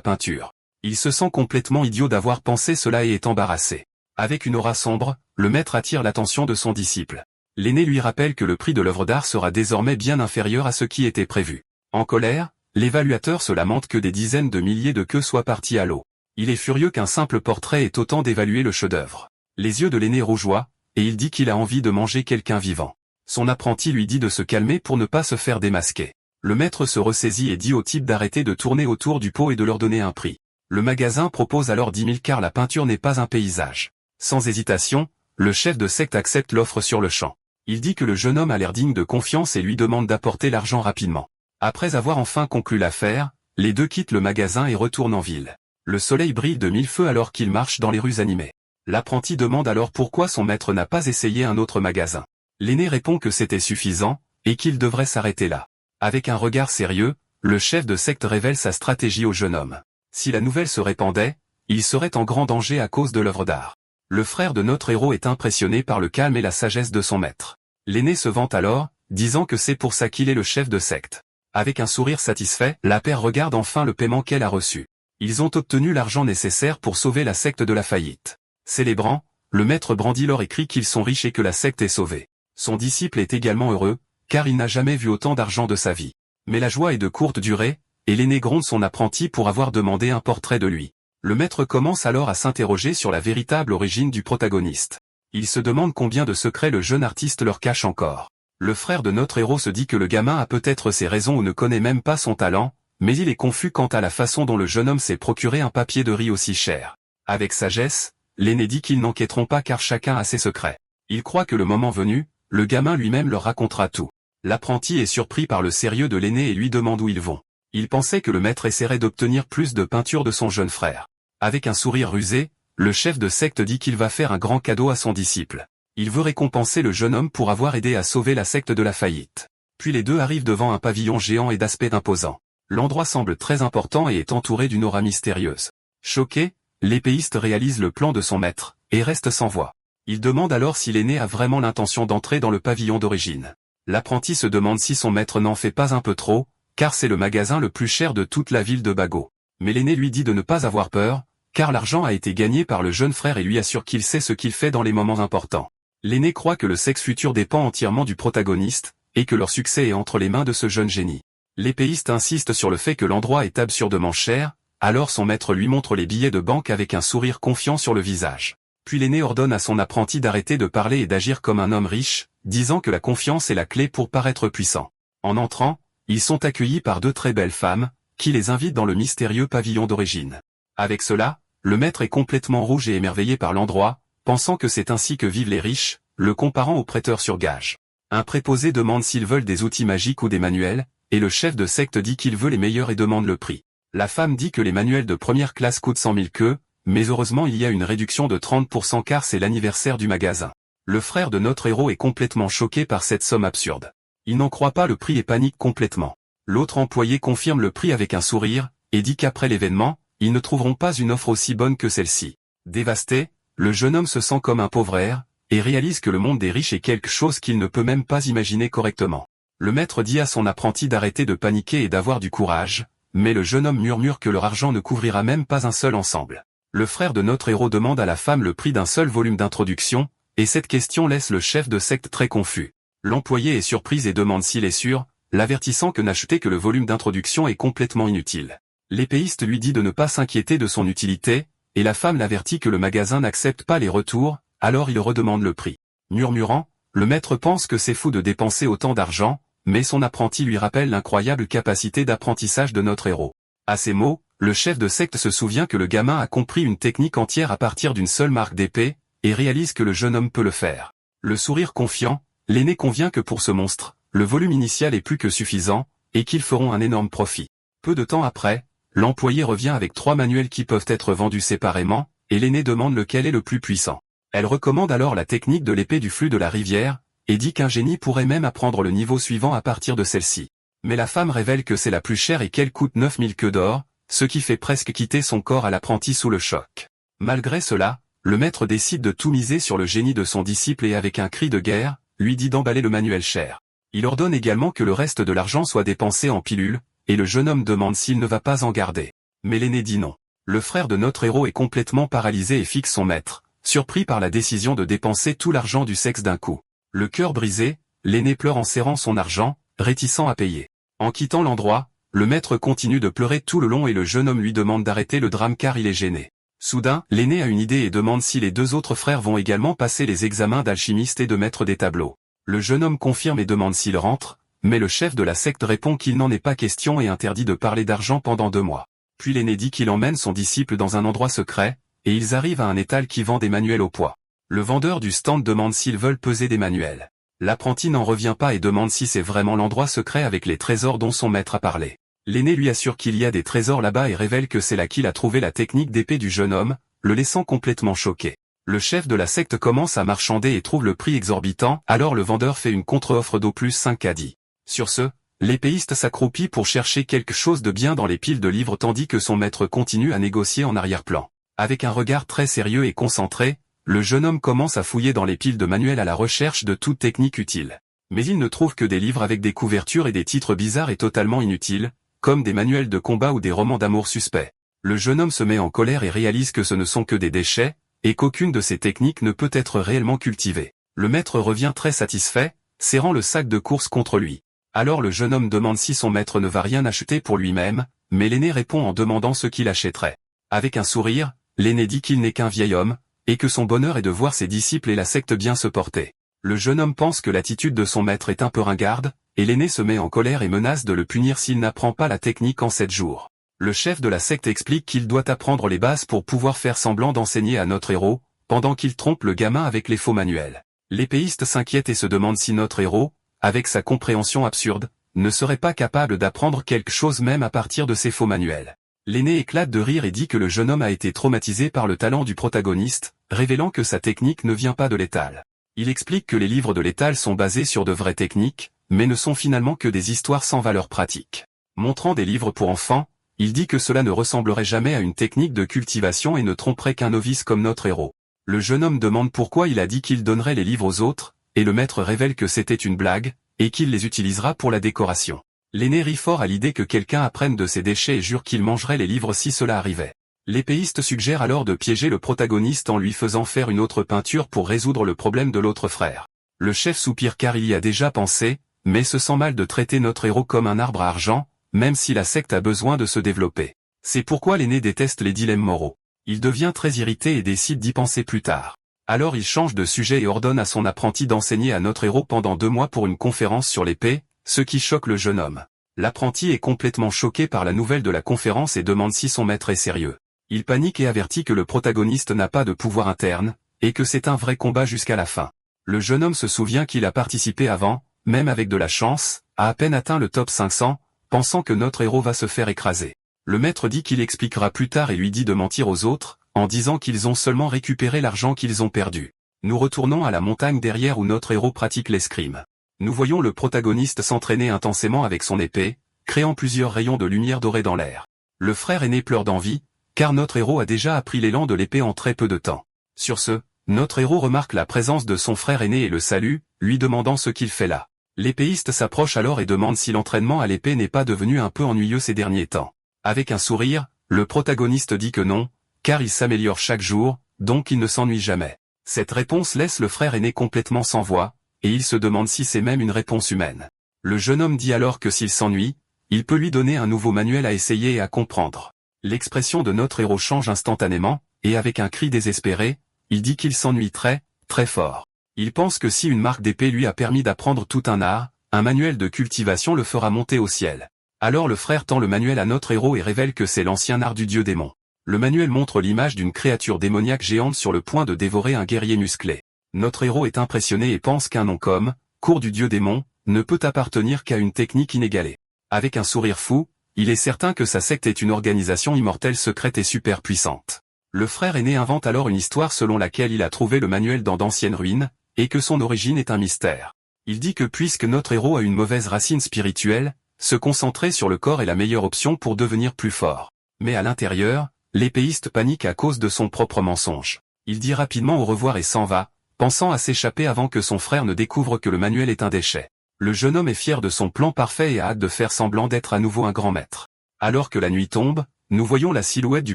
peinture. Il se sent complètement idiot d'avoir pensé cela et est embarrassé. Avec une aura sombre, le maître attire l'attention de son disciple. L'aîné lui rappelle que le prix de l'œuvre d'art sera désormais bien inférieur à ce qui était prévu. En colère, l'évaluateur se lamente que des dizaines de milliers de queues soient parties à l'eau. Il est furieux qu'un simple portrait ait autant d'évaluer le chef-d'œuvre. Les yeux de l'aîné rougeoient, et il dit qu'il a envie de manger quelqu'un vivant. Son apprenti lui dit de se calmer pour ne pas se faire démasquer. Le maître se ressaisit et dit au type d'arrêter de tourner autour du pot et de leur donner un prix. Le magasin propose alors 10 000 car la peinture n'est pas un paysage. Sans hésitation, le chef de secte accepte l'offre sur le champ. Il dit que le jeune homme a l'air digne de confiance et lui demande d'apporter l'argent rapidement. Après avoir enfin conclu l'affaire, les deux quittent le magasin et retournent en ville. Le soleil brille de mille feux alors qu'ils marchent dans les rues animées. L'apprenti demande alors pourquoi son maître n'a pas essayé un autre magasin. L'aîné répond que c'était suffisant, et qu'il devrait s'arrêter là. Avec un regard sérieux, le chef de secte révèle sa stratégie au jeune homme. Si la nouvelle se répandait, il serait en grand danger à cause de l'œuvre d'art. Le frère de notre héros est impressionné par le calme et la sagesse de son maître. L'aîné se vante alors, disant que c'est pour ça qu'il est le chef de secte. Avec un sourire satisfait, la paire regarde enfin le paiement qu'elle a reçu. Ils ont obtenu l'argent nécessaire pour sauver la secte de la faillite. Célébrant, le maître brandit l'or et crie qu'ils sont riches et que la secte est sauvée. Son disciple est également heureux, car il n'a jamais vu autant d'argent de sa vie. Mais la joie est de courte durée, et l'aîné gronde son apprenti pour avoir demandé un portrait de lui. Le maître commence alors à s'interroger sur la véritable origine du protagoniste. Il se demande combien de secrets le jeune artiste leur cache encore. Le frère de notre héros se dit que le gamin a peut-être ses raisons ou ne connaît même pas son talent, mais il est confus quant à la façon dont le jeune homme s'est procuré un papier de riz aussi cher. Avec sagesse, l'aîné dit qu'ils n'enquêteront pas car chacun a ses secrets. Il croit que le moment venu, le gamin lui-même leur racontera tout. L'apprenti est surpris par le sérieux de l'aîné et lui demande où ils vont. Il pensait que le maître essaierait d'obtenir plus de peinture de son jeune frère. Avec un sourire rusé, le chef de secte dit qu'il va faire un grand cadeau à son disciple. Il veut récompenser le jeune homme pour avoir aidé à sauver la secte de la faillite. Puis les deux arrivent devant un pavillon géant et d'aspect imposant. L'endroit semble très important et est entouré d'une aura mystérieuse. Choqué, l'épéiste réalise le plan de son maître, et reste sans voix. Il demande alors si l'aîné a vraiment l'intention d'entrer dans le pavillon d'origine. L'apprenti se demande si son maître n'en fait pas un peu trop, car c'est le magasin le plus cher de toute la ville de Bago. Mais l'aîné lui dit de ne pas avoir peur, car l'argent a été gagné par le jeune frère et lui assure qu'il sait ce qu'il fait dans les moments importants. L'aîné croit que le sexe futur dépend entièrement du protagoniste, et que leur succès est entre les mains de ce jeune génie. L'épéiste insiste sur le fait que l'endroit est absurdement cher, alors son maître lui montre les billets de banque avec un sourire confiant sur le visage. Puis l'aîné ordonne à son apprenti d'arrêter de parler et d'agir comme un homme riche, disant que la confiance est la clé pour paraître puissant. En entrant, ils sont accueillis par deux très belles femmes, qui les invitent dans le mystérieux pavillon d'origine. Avec cela, le maître est complètement rouge et émerveillé par l'endroit, pensant que c'est ainsi que vivent les riches, le comparant aux prêteurs sur gage. Un préposé demande s'ils veulent des outils magiques ou des manuels, et le chef de secte dit qu'il veut les meilleurs et demande le prix. La femme dit que les manuels de première classe coûtent 100 000 queues, mais heureusement il y a une réduction de 30% car c'est l'anniversaire du magasin. Le frère de notre héros est complètement choqué par cette somme absurde. Il n'en croit pas le prix et panique complètement. L'autre employé confirme le prix avec un sourire, et dit qu'après l'événement, ils ne trouveront pas une offre aussi bonne que celle-ci. Dévasté, le jeune homme se sent comme un pauvre, et réalise que le monde des riches est quelque chose qu'il ne peut même pas imaginer correctement. Le maître dit à son apprenti d'arrêter de paniquer et d'avoir du courage, mais le jeune homme murmure que leur argent ne couvrira même pas un seul ensemble. Le frère de notre héros demande à la femme le prix d'un seul volume d'introduction, et cette question laisse le chef de secte très confus. L'employé est surpris et demande s'il est sûr, l'avertissant que n'acheter que le volume d'introduction est complètement inutile. L'épéiste lui dit de ne pas s'inquiéter de son utilité, et la femme l'avertit que le magasin n'accepte pas les retours, alors il redemande le prix. Murmurant, le maître pense que c'est fou de dépenser autant d'argent, mais son apprenti lui rappelle l'incroyable capacité d'apprentissage de notre héros. À ces mots, le chef de secte se souvient que le gamin a compris une technique entière à partir d'une seule marque d'épée, et réalise que le jeune homme peut le faire. Le sourire confiant, l'aîné convient que pour ce monstre, le volume initial est plus que suffisant, et qu'ils feront un énorme profit. Peu de temps après, l'employé revient avec 3 manuels qui peuvent être vendus séparément, et l'aîné demande lequel est le plus puissant. Elle recommande alors la technique de l'épée du flux de la rivière, et dit qu'un génie pourrait même apprendre le niveau suivant à partir de celle-ci. Mais la femme révèle que c'est la plus chère et qu'elle coûte 9000 queues d'or, ce qui fait presque quitter son corps à l'apprenti sous le choc. Malgré cela, le maître décide de tout miser sur le génie de son disciple et avec un cri de guerre, lui dit d'emballer le manuel cher. Il ordonne également que le reste de l'argent soit dépensé en pilules, et le jeune homme demande s'il ne va pas en garder. Mais l'aîné dit non. Le frère de notre héros est complètement paralysé et fixe son maître, surpris par la décision de dépenser tout l'argent du sexe d'un coup. Le cœur brisé, l'aîné pleure en serrant son argent, réticent à payer. En quittant l'endroit, le maître continue de pleurer tout le long et le jeune homme lui demande d'arrêter le drame car il est gêné. Soudain, l'aîné a une idée et demande si les 2 autres frères vont également passer les examens d'alchimiste et de maître des tableaux. Le jeune homme confirme et demande s'il rentre, mais le chef de la secte répond qu'il n'en est pas question et interdit de parler d'argent pendant 2 mois. Puis l'aîné dit qu'il emmène son disciple dans un endroit secret, et ils arrivent à un étal qui vend des manuels au poids. Le vendeur du stand demande s'ils veulent peser des manuels. L'apprenti n'en revient pas et demande si c'est vraiment l'endroit secret avec les trésors dont son maître a parlé. L'aîné lui assure qu'il y a des trésors là-bas et révèle que c'est là qu'il a trouvé la technique d'épée du jeune homme, le laissant complètement choqué. Le chef de la secte commence à marchander et trouve le prix exorbitant, alors le vendeur fait une contre-offre d'au plus 5 caddies. Sur ce, l'épéiste s'accroupit pour chercher quelque chose de bien dans les piles de livres tandis que son maître continue à négocier en arrière-plan. Avec un regard très sérieux et concentré, le jeune homme commence à fouiller dans les piles de manuels à la recherche de toute technique utile. Mais il ne trouve que des livres avec des couvertures et des titres bizarres et totalement inutiles, comme des manuels de combat ou des romans d'amour suspects. Le jeune homme se met en colère et réalise que ce ne sont que des déchets, et qu'aucune de ces techniques ne peut être réellement cultivée. Le maître revient très satisfait, serrant le sac de course contre lui. Alors le jeune homme demande si son maître ne va rien acheter pour lui-même, mais l'aîné répond en demandant ce qu'il achèterait. Avec un sourire, l'aîné dit qu'il n'est qu'un vieil homme, et que son bonheur est de voir ses disciples et la secte bien se porter. Le jeune homme pense que l'attitude de son maître est un peu ringarde, et l'aîné se met en colère et menace de le punir s'il n'apprend pas la technique en 7 jours. Le chef de la secte explique qu'il doit apprendre les bases pour pouvoir faire semblant d'enseigner à notre héros, pendant qu'il trompe le gamin avec les faux manuels. L'épéiste s'inquiète et se demande si notre héros, avec sa compréhension absurde, ne serait pas capable d'apprendre quelque chose même à partir de ces faux manuels. L'aîné éclate de rire et dit que le jeune homme a été traumatisé par le talent du protagoniste, révélant que sa technique ne vient pas de l'étal. Il explique que les livres de l'étal sont basés sur de vraies techniques, mais ne sont finalement que des histoires sans valeur pratique. Montrant des livres pour enfants, il dit que cela ne ressemblerait jamais à une technique de cultivation et ne tromperait qu'un novice comme notre héros. Le jeune homme demande pourquoi il a dit qu'il donnerait les livres aux autres, et le maître révèle que c'était une blague, et qu'il les utilisera pour la décoration. L'aîné rit fort à l'idée que quelqu'un apprenne de ses déchets et jure qu'il mangerait les livres si cela arrivait. L'épéiste suggère alors de piéger le protagoniste en lui faisant faire une autre peinture pour résoudre le problème de l'autre frère. Le chef soupire car il y a déjà pensé, mais se sent mal de traiter notre héros comme un arbre à argent, même si la secte a besoin de se développer. C'est pourquoi l'aîné déteste les dilemmes moraux. Il devient très irrité et décide d'y penser plus tard. Alors il change de sujet et ordonne à son apprenti d'enseigner à notre héros pendant 2 mois pour une conférence sur l'épée, ce qui choque le jeune homme. L'apprenti est complètement choqué par la nouvelle de la conférence et demande si son maître est sérieux. Il panique et avertit que le protagoniste n'a pas de pouvoir interne, et que c'est un vrai combat jusqu'à la fin. Le jeune homme se souvient qu'il a participé avant, même avec de la chance, à peine atteint le top 500, pensant que notre héros va se faire écraser. Le maître dit qu'il expliquera plus tard et lui dit de mentir aux autres, en disant qu'ils ont seulement récupéré l'argent qu'ils ont perdu. Nous retournons à la montagne derrière où notre héros pratique l'escrime. Nous voyons le protagoniste s'entraîner intensément avec son épée, créant plusieurs rayons de lumière dorée dans l'air. Le frère aîné pleure d'envie, car notre héros a déjà appris l'élan de l'épée en très peu de temps. Sur ce, notre héros remarque la présence de son frère aîné et le salue, lui demandant ce qu'il fait là. L'épéiste s'approche alors et demande si l'entraînement à l'épée n'est pas devenu un peu ennuyeux ces derniers temps. Avec un sourire, le protagoniste dit que non, car il s'améliore chaque jour, donc il ne s'ennuie jamais. Cette réponse laisse le frère aîné complètement sans voix, et il se demande si c'est même une réponse humaine. Le jeune homme dit alors que s'il s'ennuie, il peut lui donner un nouveau manuel à essayer et à comprendre. L'expression de notre héros change instantanément, et avec un cri désespéré, il dit qu'il s'ennuie très, très fort. Il pense que si une marque d'épée lui a permis d'apprendre tout un art, un manuel de cultivation le fera monter au ciel. Alors le frère tend le manuel à notre héros et révèle que c'est l'ancien art du dieu démon. Le manuel montre l'image d'une créature démoniaque géante sur le point de dévorer un guerrier musclé. Notre héros est impressionné et pense qu'un nom comme « cours du dieu démon » ne peut appartenir qu'à une technique inégalée. Avec un sourire fou, il est certain que sa secte est une organisation immortelle secrète et super puissante. Le frère aîné invente alors une histoire selon laquelle il a trouvé le manuel dans d'anciennes ruines, et que son origine est un mystère. Il dit que puisque notre héros a une mauvaise racine spirituelle, se concentrer sur le corps est la meilleure option pour devenir plus fort. Mais à l'intérieur, l'épéiste panique à cause de son propre mensonge. Il dit rapidement au revoir et s'en va, pensant à s'échapper avant que son frère ne découvre que le manuel est un déchet. Le jeune homme est fier de son plan parfait et a hâte de faire semblant d'être à nouveau un grand maître. Alors que la nuit tombe, nous voyons la silhouette du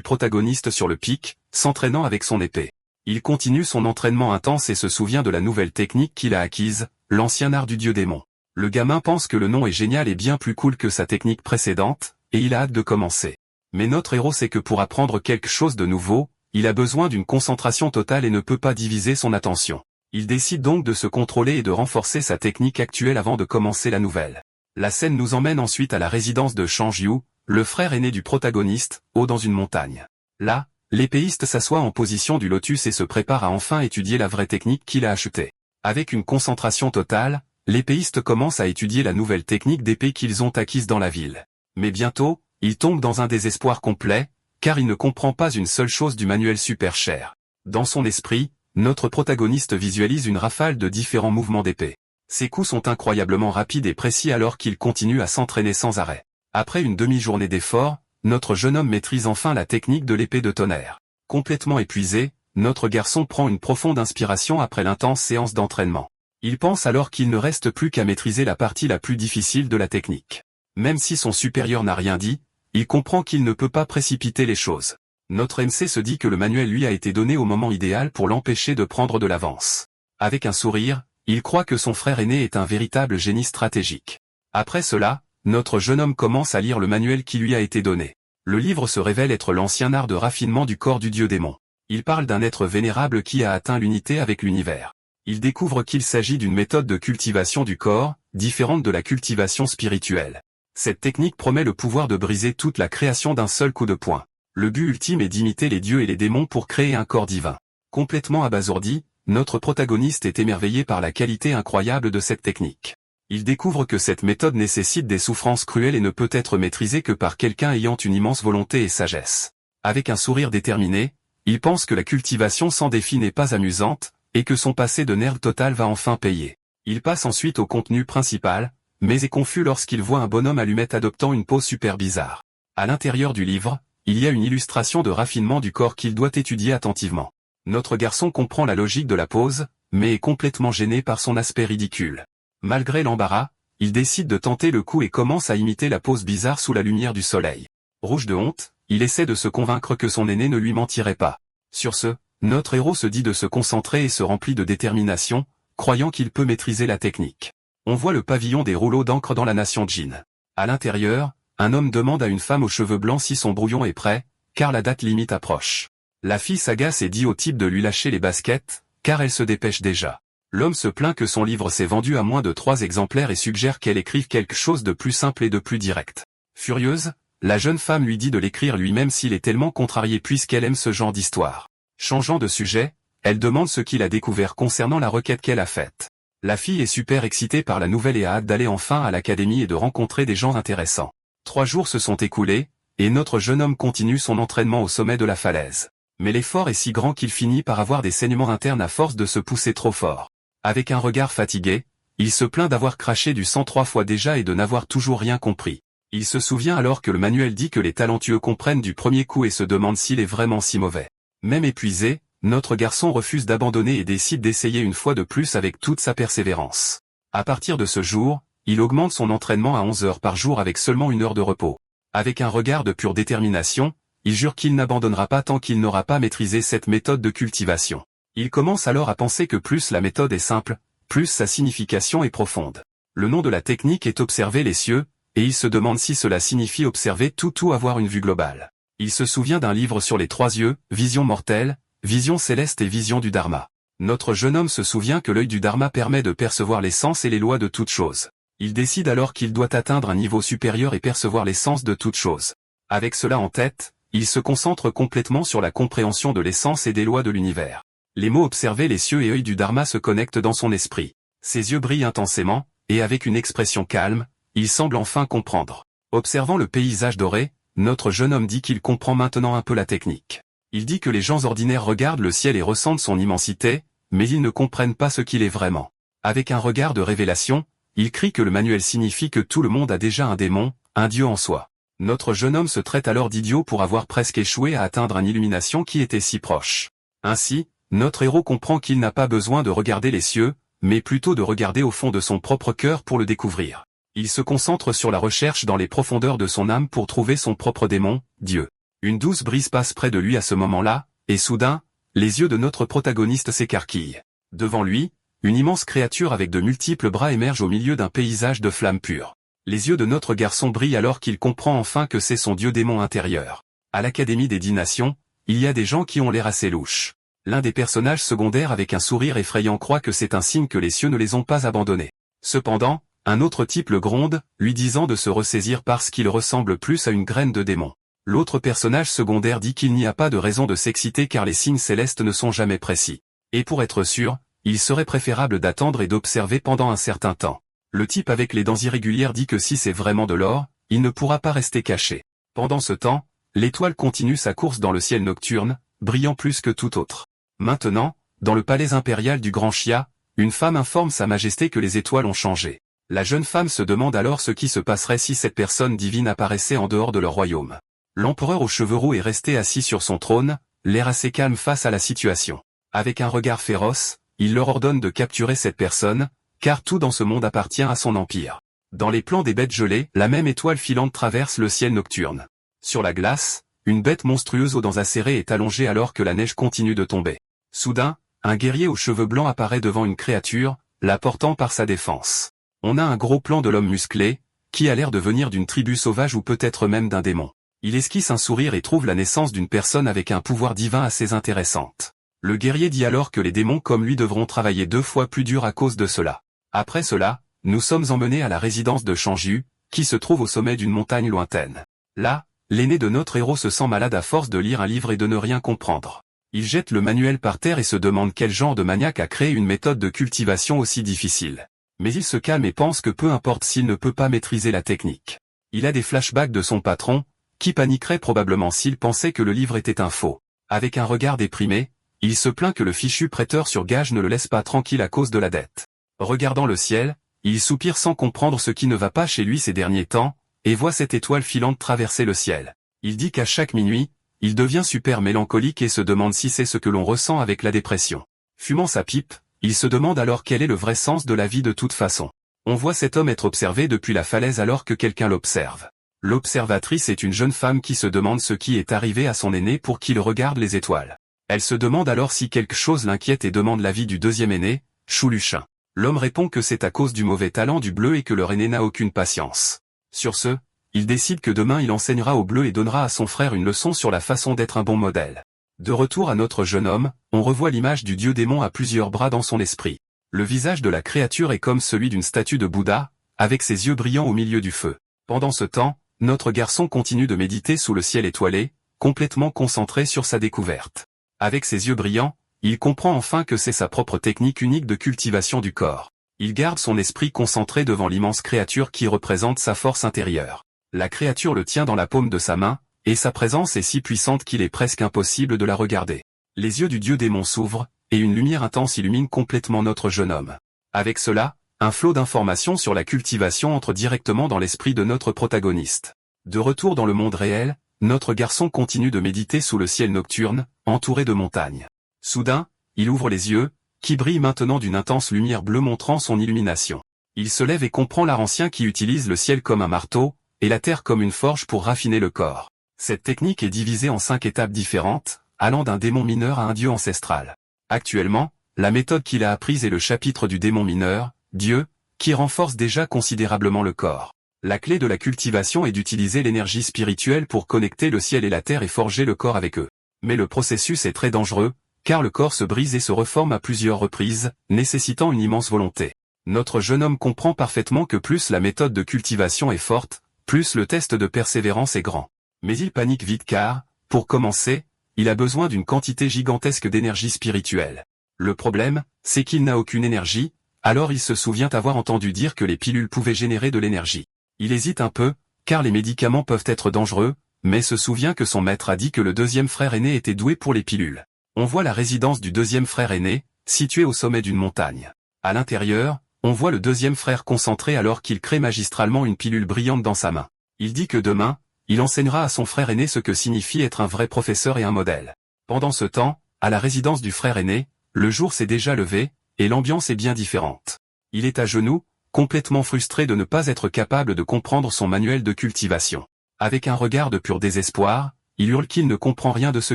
protagoniste sur le pic, s'entraînant avec son épée. Il continue son entraînement intense et se souvient de la nouvelle technique qu'il a acquise, l'ancien art du dieu démon. Le gamin pense que le nom est génial et bien plus cool que sa technique précédente, et il a hâte de commencer. Mais notre héros sait que pour apprendre quelque chose de nouveau, il a besoin d'une concentration totale et ne peut pas diviser son attention. Il décide donc de se contrôler et de renforcer sa technique actuelle avant de commencer la nouvelle. La scène nous emmène ensuite à la résidence de Shang-Yu, le frère aîné du protagoniste, haut dans une montagne. Là, l'épéiste s'assoit en position du lotus et se prépare à enfin étudier la vraie technique qu'il a achetée. Avec une concentration totale, l'épéiste commence à étudier la nouvelle technique d'épée qu'ils ont acquise dans la ville. Mais bientôt, il tombe dans un désespoir complet, car il ne comprend pas une seule chose du manuel super cher. Dans son esprit, notre protagoniste visualise une rafale de différents mouvements d'épée. Ses coups sont incroyablement rapides et précis alors qu'il continue à s'entraîner sans arrêt. Après une demi-journée d'effort, notre jeune homme maîtrise enfin la technique de l'épée de tonnerre. Complètement épuisé, notre garçon prend une profonde inspiration après l'intense séance d'entraînement. Il pense alors qu'il ne reste plus qu'à maîtriser la partie la plus difficile de la technique. Même si son supérieur n'a rien dit, il comprend qu'il ne peut pas précipiter les choses. Notre MC se dit que le manuel lui a été donné au moment idéal pour l'empêcher de prendre de l'avance. Avec un sourire, il croit que son frère aîné est un véritable génie stratégique. Après cela, notre jeune homme commence à lire le manuel qui lui a été donné. Le livre se révèle être l'ancien art de raffinement du corps du dieu démon. Il parle d'un être vénérable qui a atteint l'unité avec l'univers. Il découvre qu'il s'agit d'une méthode de cultivation du corps, différente de la cultivation spirituelle. Cette technique promet le pouvoir de briser toute la création d'un seul coup de poing. Le but ultime est d'imiter les dieux et les démons pour créer un corps divin. Complètement abasourdi, notre protagoniste est émerveillé par la qualité incroyable de cette technique. Il découvre que cette méthode nécessite des souffrances cruelles et ne peut être maîtrisée que par quelqu'un ayant une immense volonté et sagesse. Avec un sourire déterminé, il pense que la cultivation sans défi n'est pas amusante, et que son passé de nerd total va enfin payer. Il passe ensuite au contenu principal, mais est confus lorsqu'il voit un bonhomme allumette adoptant une pose super bizarre. À l'intérieur du livre, il y a une illustration de raffinement du corps qu'il doit étudier attentivement. Notre garçon comprend la logique de la pose, mais est complètement gêné par son aspect ridicule. Malgré l'embarras, il décide de tenter le coup et commence à imiter la pose bizarre sous la lumière du soleil. Rouge de honte, il essaie de se convaincre que son aîné ne lui mentirait pas. Sur ce, notre héros se dit de se concentrer et se remplit de détermination, croyant qu'il peut maîtriser la technique. On voit le pavillon des rouleaux d'encre dans la nation Jin. À l'intérieur, un homme demande à une femme aux cheveux blancs si son brouillon est prêt, car la date limite approche. La fille s'agace et dit au type de lui lâcher les baskets, car elle se dépêche déjà. L'homme se plaint que son livre s'est vendu à moins de 3 exemplaires et suggère qu'elle écrive quelque chose de plus simple et de plus direct. Furieuse, la jeune femme lui dit de l'écrire lui-même s'il est tellement contrarié puisqu'elle aime ce genre d'histoire. Changeant de sujet, elle demande ce qu'il a découvert concernant la requête qu'elle a faite. La fille est super excitée par la nouvelle et a hâte d'aller enfin à l'académie et de rencontrer des gens intéressants. 3 jours se sont écoulés, et notre jeune homme continue son entraînement au sommet de la falaise. Mais l'effort est si grand qu'il finit par avoir des saignements internes à force de se pousser trop fort. Avec un regard fatigué, il se plaint d'avoir craché du sang 3 fois déjà et de n'avoir toujours rien compris. Il se souvient alors que le manuel dit que les talentueux comprennent du premier coup et se demande s'il est vraiment si mauvais. Même épuisé, notre garçon refuse d'abandonner et décide d'essayer une fois de plus avec toute sa persévérance. À partir de ce jour, il augmente son entraînement à 11 heures par jour avec seulement 1 heure de repos. Avec un regard de pure détermination, il jure qu'il n'abandonnera pas tant qu'il n'aura pas maîtrisé cette méthode de cultivation. Il commence alors à penser que plus la méthode est simple, plus sa signification est profonde. Le nom de la technique est observer les cieux, et il se demande si cela signifie observer tout ou avoir une vue globale. Il se souvient d'un livre sur les 3 yeux, vision mortelle, vision céleste et vision du Dharma. Notre jeune homme se souvient que l'œil du Dharma permet de percevoir les sens et les lois de toute chose. Il décide alors qu'il doit atteindre un niveau supérieur et percevoir les sens de toute chose. Avec cela en tête, il se concentre complètement sur la compréhension de l'essence et des lois de l'univers. Les mots observer les cieux et œil du Dharma se connectent dans son esprit. Ses yeux brillent intensément, et avec une expression calme, il semble enfin comprendre. Observant le paysage doré, notre jeune homme dit qu'il comprend maintenant un peu la technique. Il dit que les gens ordinaires regardent le ciel et ressentent son immensité, mais ils ne comprennent pas ce qu'il est vraiment. Avec un regard de révélation, il crie que le manuel signifie que tout le monde a déjà un démon, un dieu en soi. Notre jeune homme se traite alors d'idiot pour avoir presque échoué à atteindre une illumination qui était si proche. Ainsi, notre héros comprend qu'il n'a pas besoin de regarder les cieux, mais plutôt de regarder au fond de son propre cœur pour le découvrir. Il se concentre sur la recherche dans les profondeurs de son âme pour trouver son propre démon, Dieu. Une douce brise passe près de lui à ce moment-là, et soudain, les yeux de notre protagoniste s'écarquillent. Devant lui, une immense créature avec de multiples bras émerge au milieu d'un paysage de flammes pures. Les yeux de notre garçon brillent alors qu'il comprend enfin que c'est son dieu démon intérieur. À l'Académie des 10 Nations, il y a des gens qui ont l'air assez louches. L'un des personnages secondaires avec un sourire effrayant croit que c'est un signe que les cieux ne les ont pas abandonnés. Cependant, un autre type le gronde, lui disant de se ressaisir parce qu'il ressemble plus à une graine de démon. L'autre personnage secondaire dit qu'il n'y a pas de raison de s'exciter car les signes célestes ne sont jamais précis. Et pour être sûr, il serait préférable d'attendre et d'observer pendant un certain temps. Le type avec les dents irrégulières dit que si c'est vraiment de l'or, il ne pourra pas rester caché. Pendant ce temps, l'étoile continue sa course dans le ciel nocturne, brillant plus que tout autre. Maintenant, dans le palais impérial du Grand Chia, une femme informe Sa Majesté que les étoiles ont changé. La jeune femme se demande alors ce qui se passerait si cette personne divine apparaissait en dehors de leur royaume. L'empereur aux cheveux roux est resté assis sur son trône, l'air assez calme face à la situation. Avec un regard féroce, il leur ordonne de capturer cette personne, car tout dans ce monde appartient à son empire. Dans les plans des bêtes gelées, la même étoile filante traverse le ciel nocturne. Sur la glace, une bête monstrueuse aux dents acérées est allongée alors que la neige continue de tomber. Soudain, un guerrier aux cheveux blancs apparaît devant une créature, la portant par sa défense. On a un gros plan de l'homme musclé, qui a l'air de venir d'une tribu sauvage ou peut-être même d'un démon. Il esquisse un sourire et trouve la naissance d'une personne avec un pouvoir divin assez intéressante. Le guerrier dit alors que les démons comme lui devront travailler 2 fois plus dur à cause de cela. Après cela, nous sommes emmenés à la résidence de Shangju, qui se trouve au sommet d'une montagne lointaine. Là, l'aîné de notre héros se sent malade à force de lire un livre et de ne rien comprendre. Il jette le manuel par terre et se demande quel genre de maniaque a créé une méthode de cultivation aussi difficile. Mais il se calme et pense que peu importe s'il ne peut pas maîtriser la technique. Il a des flashbacks de son patron, qui paniquerait probablement s'il pensait que le livre était un faux. Avec un regard déprimé, il se plaint que le fichu prêteur sur gage ne le laisse pas tranquille à cause de la dette. Regardant le ciel, il soupire sans comprendre ce qui ne va pas chez lui ces derniers temps, et voit cette étoile filante traverser le ciel. Il dit qu'à chaque minuit, il devient super mélancolique et se demande si c'est ce que l'on ressent avec la dépression. Fumant sa pipe, il se demande alors quel est le vrai sens de la vie de toute façon. On voit cet homme être observé depuis la falaise alors que quelqu'un l'observe. L'observatrice est une jeune femme qui se demande ce qui est arrivé à son aîné pour qu'il regarde les étoiles. Elle se demande alors si quelque chose l'inquiète et demande l'avis du deuxième aîné, Chouluchin. L'homme répond que c'est à cause du mauvais talent du bleu et que leur aîné n'a aucune patience. Sur ce, il décide que demain il enseignera au bleu et donnera à son frère une leçon sur la façon d'être un bon modèle. De retour à notre jeune homme, on revoit l'image du dieu démon à plusieurs bras dans son esprit. Le visage de la créature est comme celui d'une statue de Bouddha, avec ses yeux brillants au milieu du feu. Pendant ce temps, notre garçon continue de méditer sous le ciel étoilé, complètement concentré sur sa découverte. Avec ses yeux brillants, il comprend enfin que c'est sa propre technique unique de cultivation du corps. Il garde son esprit concentré devant l'immense créature qui représente sa force intérieure. La créature le tient dans la paume de sa main, et sa présence est si puissante qu'il est presque impossible de la regarder. Les yeux du dieu démon s'ouvrent, et une lumière intense illumine complètement notre jeune homme. Avec cela, un flot d'informations sur la cultivation entre directement dans l'esprit de notre protagoniste. De retour dans le monde réel, notre garçon continue de méditer sous le ciel nocturne, entouré de montagnes. Soudain, il ouvre les yeux, qui brillent maintenant d'une intense lumière bleue montrant son illumination. Il se lève et comprend l'art ancien qui utilise le ciel comme un marteau, et la terre comme une forge pour raffiner le corps. Cette technique est divisée en 5 étapes différentes, allant d'un démon mineur à un dieu ancestral. Actuellement, la méthode qu'il a apprise est le chapitre du démon mineur, Dieu, qui renforce déjà considérablement le corps. La clé de la cultivation est d'utiliser l'énergie spirituelle pour connecter le ciel et la terre et forger le corps avec eux. Mais le processus est très dangereux, car le corps se brise et se reforme à plusieurs reprises, nécessitant une immense volonté. Notre jeune homme comprend parfaitement que plus la méthode de cultivation est forte, plus le test de persévérance est grand. Mais il panique vite car, pour commencer, il a besoin d'une quantité gigantesque d'énergie spirituelle. Le problème, c'est qu'il n'a aucune énergie, alors il se souvient avoir entendu dire que les pilules pouvaient générer de l'énergie. Il hésite un peu, car les médicaments peuvent être dangereux, mais se souvient que son maître a dit que le deuxième frère aîné était doué pour les pilules. On voit la résidence du deuxième frère aîné, située au sommet d'une montagne. À l'intérieur, on voit le deuxième frère concentré alors qu'il crée magistralement une pilule brillante dans sa main. Il dit que demain, il enseignera à son frère aîné ce que signifie être un vrai professeur et un modèle. Pendant ce temps, à la résidence du frère aîné, le jour s'est déjà levé, et l'ambiance est bien différente. Il est à genoux, complètement frustré de ne pas être capable de comprendre son manuel de cultivation. Avec un regard de pur désespoir, il hurle qu'il ne comprend rien de ce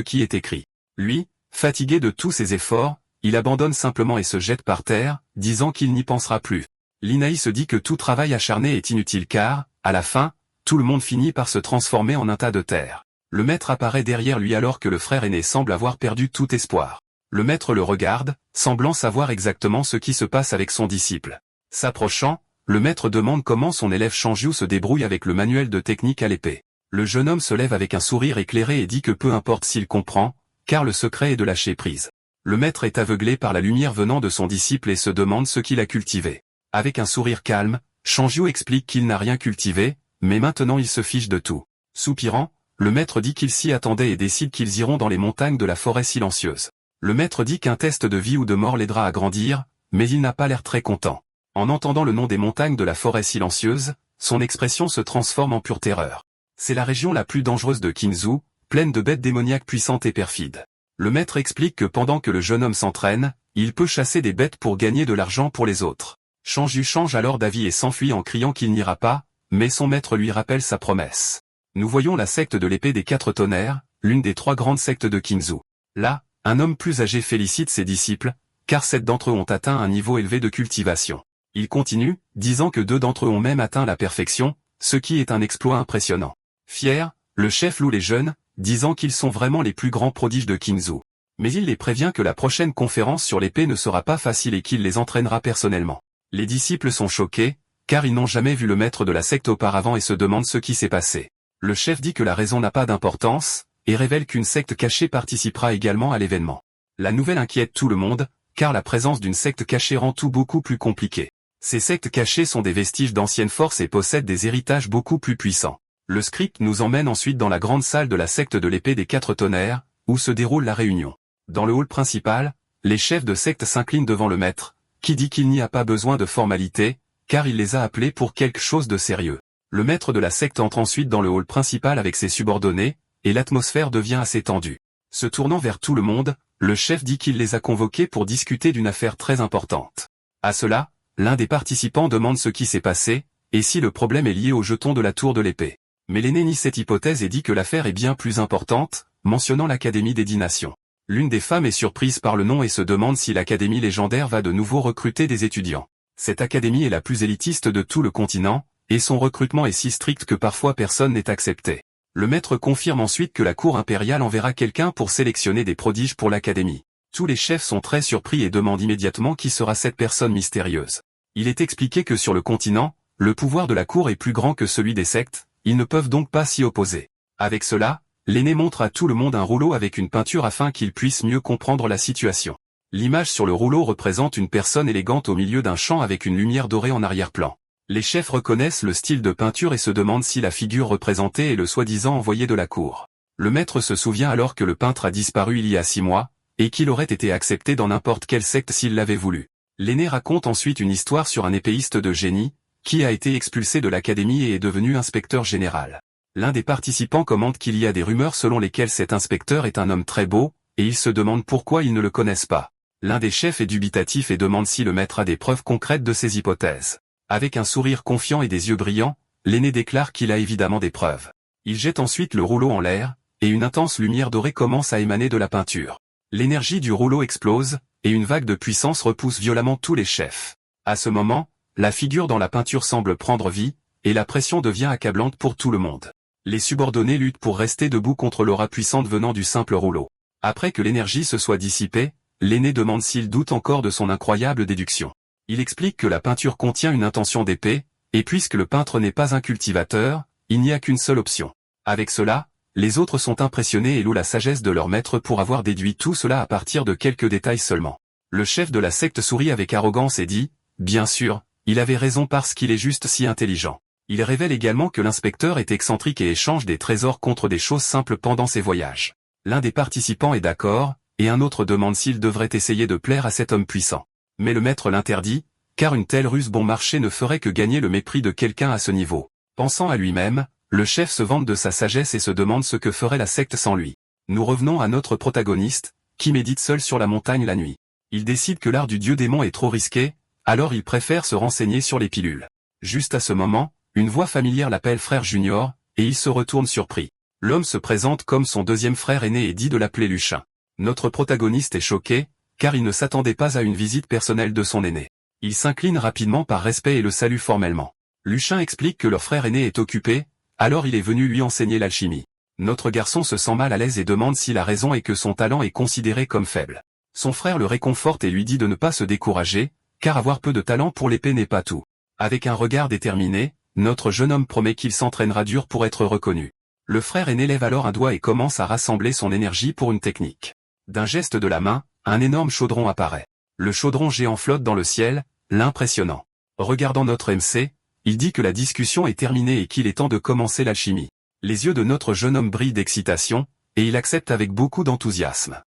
qui est écrit. Lui, fatigué de tous ses efforts, il abandonne simplement et se jette par terre, disant qu'il n'y pensera plus. Linaï se dit que tout travail acharné est inutile car, à la fin, tout le monde finit par se transformer en un tas de terre. Le maître apparaît derrière lui alors que le frère aîné semble avoir perdu tout espoir. Le maître le regarde, semblant savoir exactement ce qui se passe avec son disciple. S'approchant, le maître demande comment son élève Shangyu se débrouille avec le manuel de technique à l'épée. Le jeune homme se lève avec un sourire éclairé et dit que peu importe s'il comprend, car le secret est de lâcher prise. Le maître est aveuglé par la lumière venant de son disciple et se demande ce qu'il a cultivé. Avec un sourire calme, Shangyu explique qu'il n'a rien cultivé, mais maintenant il se fiche de tout. Soupirant, le maître dit qu'il s'y attendait et décide qu'ils iront dans les montagnes de la forêt silencieuse. Le maître dit qu'un test de vie ou de mort l'aidera à grandir, mais il n'a pas l'air très content. En entendant le nom des montagnes de la forêt silencieuse, son expression se transforme en pure terreur. C'est la région la plus dangereuse de Qinzhou, pleine de bêtes démoniaques puissantes et perfides. Le maître explique que pendant que le jeune homme s'entraîne, il peut chasser des bêtes pour gagner de l'argent pour les autres. Shangyu change alors d'avis et s'enfuit en criant qu'il n'ira pas, mais son maître lui rappelle sa promesse. Nous voyons la secte de l'épée des 4 tonnerres, l'une des 3 grandes sectes de Qinzhou. Là, un homme plus âgé félicite ses disciples, car 7 d'entre eux ont atteint un niveau élevé de cultivation. Il continue, disant que 2 d'entre eux ont même atteint la perfection, ce qui est un exploit impressionnant. Fier, le chef loue les jeunes, disant qu'ils sont vraiment les plus grands prodiges de Qinzhou. Mais il les prévient que la prochaine conférence sur l'épée ne sera pas facile et qu'il les entraînera personnellement. Les disciples sont choqués, car ils n'ont jamais vu le maître de la secte auparavant et se demandent ce qui s'est passé. Le chef dit que la raison n'a pas d'importance, et révèle qu'une secte cachée participera également à l'événement. La nouvelle inquiète tout le monde, car la présence d'une secte cachée rend tout beaucoup plus compliqué. Ces sectes cachées sont des vestiges d'anciennes forces et possèdent des héritages beaucoup plus puissants. Le script nous emmène ensuite dans la grande salle de la secte de l'épée des 4 tonnerres, où se déroule la réunion. Dans le hall principal, les chefs de secte s'inclinent devant le maître, qui dit qu'il n'y a pas besoin de formalité, car il les a appelés pour quelque chose de sérieux. Le maître de la secte entre ensuite dans le hall principal avec ses subordonnés, et l'atmosphère devient assez tendue. Se tournant vers tout le monde, le chef dit qu'il les a convoqués pour discuter d'une affaire très importante. À cela, l'un des participants demande ce qui s'est passé, et si le problème est lié au jeton de la tour de l'épée. Mais l'aîné nie cette hypothèse et dit que l'affaire est bien plus importante, mentionnant l'Académie des 10 Nations. L'une des femmes est surprise par le nom et se demande si l'Académie légendaire va de nouveau recruter des étudiants. Cette académie est la plus élitiste de tout le continent, et son recrutement est si strict que parfois personne n'est accepté. Le maître confirme ensuite que la cour impériale enverra quelqu'un pour sélectionner des prodiges pour l'académie. Tous les chefs sont très surpris et demandent immédiatement qui sera cette personne mystérieuse. Il est expliqué que sur le continent, le pouvoir de la cour est plus grand que celui des sectes, ils ne peuvent donc pas s'y opposer. Avec cela, l'aîné montre à tout le monde un rouleau avec une peinture afin qu'ils puissent mieux comprendre la situation. L'image sur le rouleau représente une personne élégante au milieu d'un champ avec une lumière dorée en arrière-plan. Les chefs reconnaissent le style de peinture et se demandent si la figure représentée est le soi-disant envoyé de la cour. Le maître se souvient alors que le peintre a disparu il y a 6 mois, et qu'il aurait été accepté dans n'importe quelle secte s'il l'avait voulu. L'aîné raconte ensuite une histoire sur un épéiste de génie, qui a été expulsé de l'académie et est devenu inspecteur général. L'un des participants commente qu'il y a des rumeurs selon lesquelles cet inspecteur est un homme très beau, et il se demande pourquoi ils ne le connaissent pas. L'un des chefs est dubitatif et demande si le maître a des preuves concrètes de ces hypothèses. Avec un sourire confiant et des yeux brillants, l'aîné déclare qu'il a évidemment des preuves. Il jette ensuite le rouleau en l'air, et une intense lumière dorée commence à émaner de la peinture. L'énergie du rouleau explose, et une vague de puissance repousse violemment tous les chefs. À ce moment, la figure dans la peinture semble prendre vie, et la pression devient accablante pour tout le monde. Les subordonnés luttent pour rester debout contre l'aura puissante venant du simple rouleau. Après que l'énergie se soit dissipée, l'aîné demande s'il doute encore de son incroyable déduction. Il explique que la peinture contient une intention d'épée, et puisque le peintre n'est pas un cultivateur, il n'y a qu'une seule option. Avec cela, les autres sont impressionnés et louent la sagesse de leur maître pour avoir déduit tout cela à partir de quelques détails seulement. Le chef de la secte sourit avec arrogance et dit, « Bien sûr, il avait raison parce qu'il est juste si intelligent. » Il révèle également que l'inspecteur est excentrique et échange des trésors contre des choses simples pendant ses voyages. L'un des participants est d'accord, et un autre demande s'il devrait essayer de plaire à cet homme puissant. Mais le maître l'interdit, car une telle ruse bon marché ne ferait que gagner le mépris de quelqu'un à ce niveau. Pensant à lui-même, le chef se vante de sa sagesse et se demande ce que ferait la secte sans lui. Nous revenons à notre protagoniste, qui médite seul sur la montagne la nuit. Il décide que l'art du dieu démon est trop risqué, alors il préfère se renseigner sur les pilules. Juste à ce moment, une voix familière l'appelle frère Junior, et il se retourne surpris. L'homme se présente comme son deuxième frère aîné et dit de l'appeler Luchin. Notre protagoniste est choqué, car il ne s'attendait pas à une visite personnelle de son aîné. Il s'incline rapidement par respect et le salue formellement. Luchin explique que leur frère aîné est occupé, alors il est venu lui enseigner l'alchimie. Notre garçon se sent mal à l'aise et demande si la raison est que son talent est considéré comme faible. Son frère le réconforte et lui dit de ne pas se décourager, car avoir peu de talent pour l'épée n'est pas tout. Avec un regard déterminé, notre jeune homme promet qu'il s'entraînera dur pour être reconnu. Le frère aîné lève alors un doigt et commence à rassembler son énergie pour une technique. D'un geste de la main, un énorme chaudron apparaît. Le chaudron géant flotte dans le ciel, l'impressionnant. Regardant notre MC, il dit que la discussion est terminée et qu'il est temps de commencer l'alchimie. Les yeux de notre jeune homme brillent d'excitation, et il accepte avec beaucoup d'enthousiasme.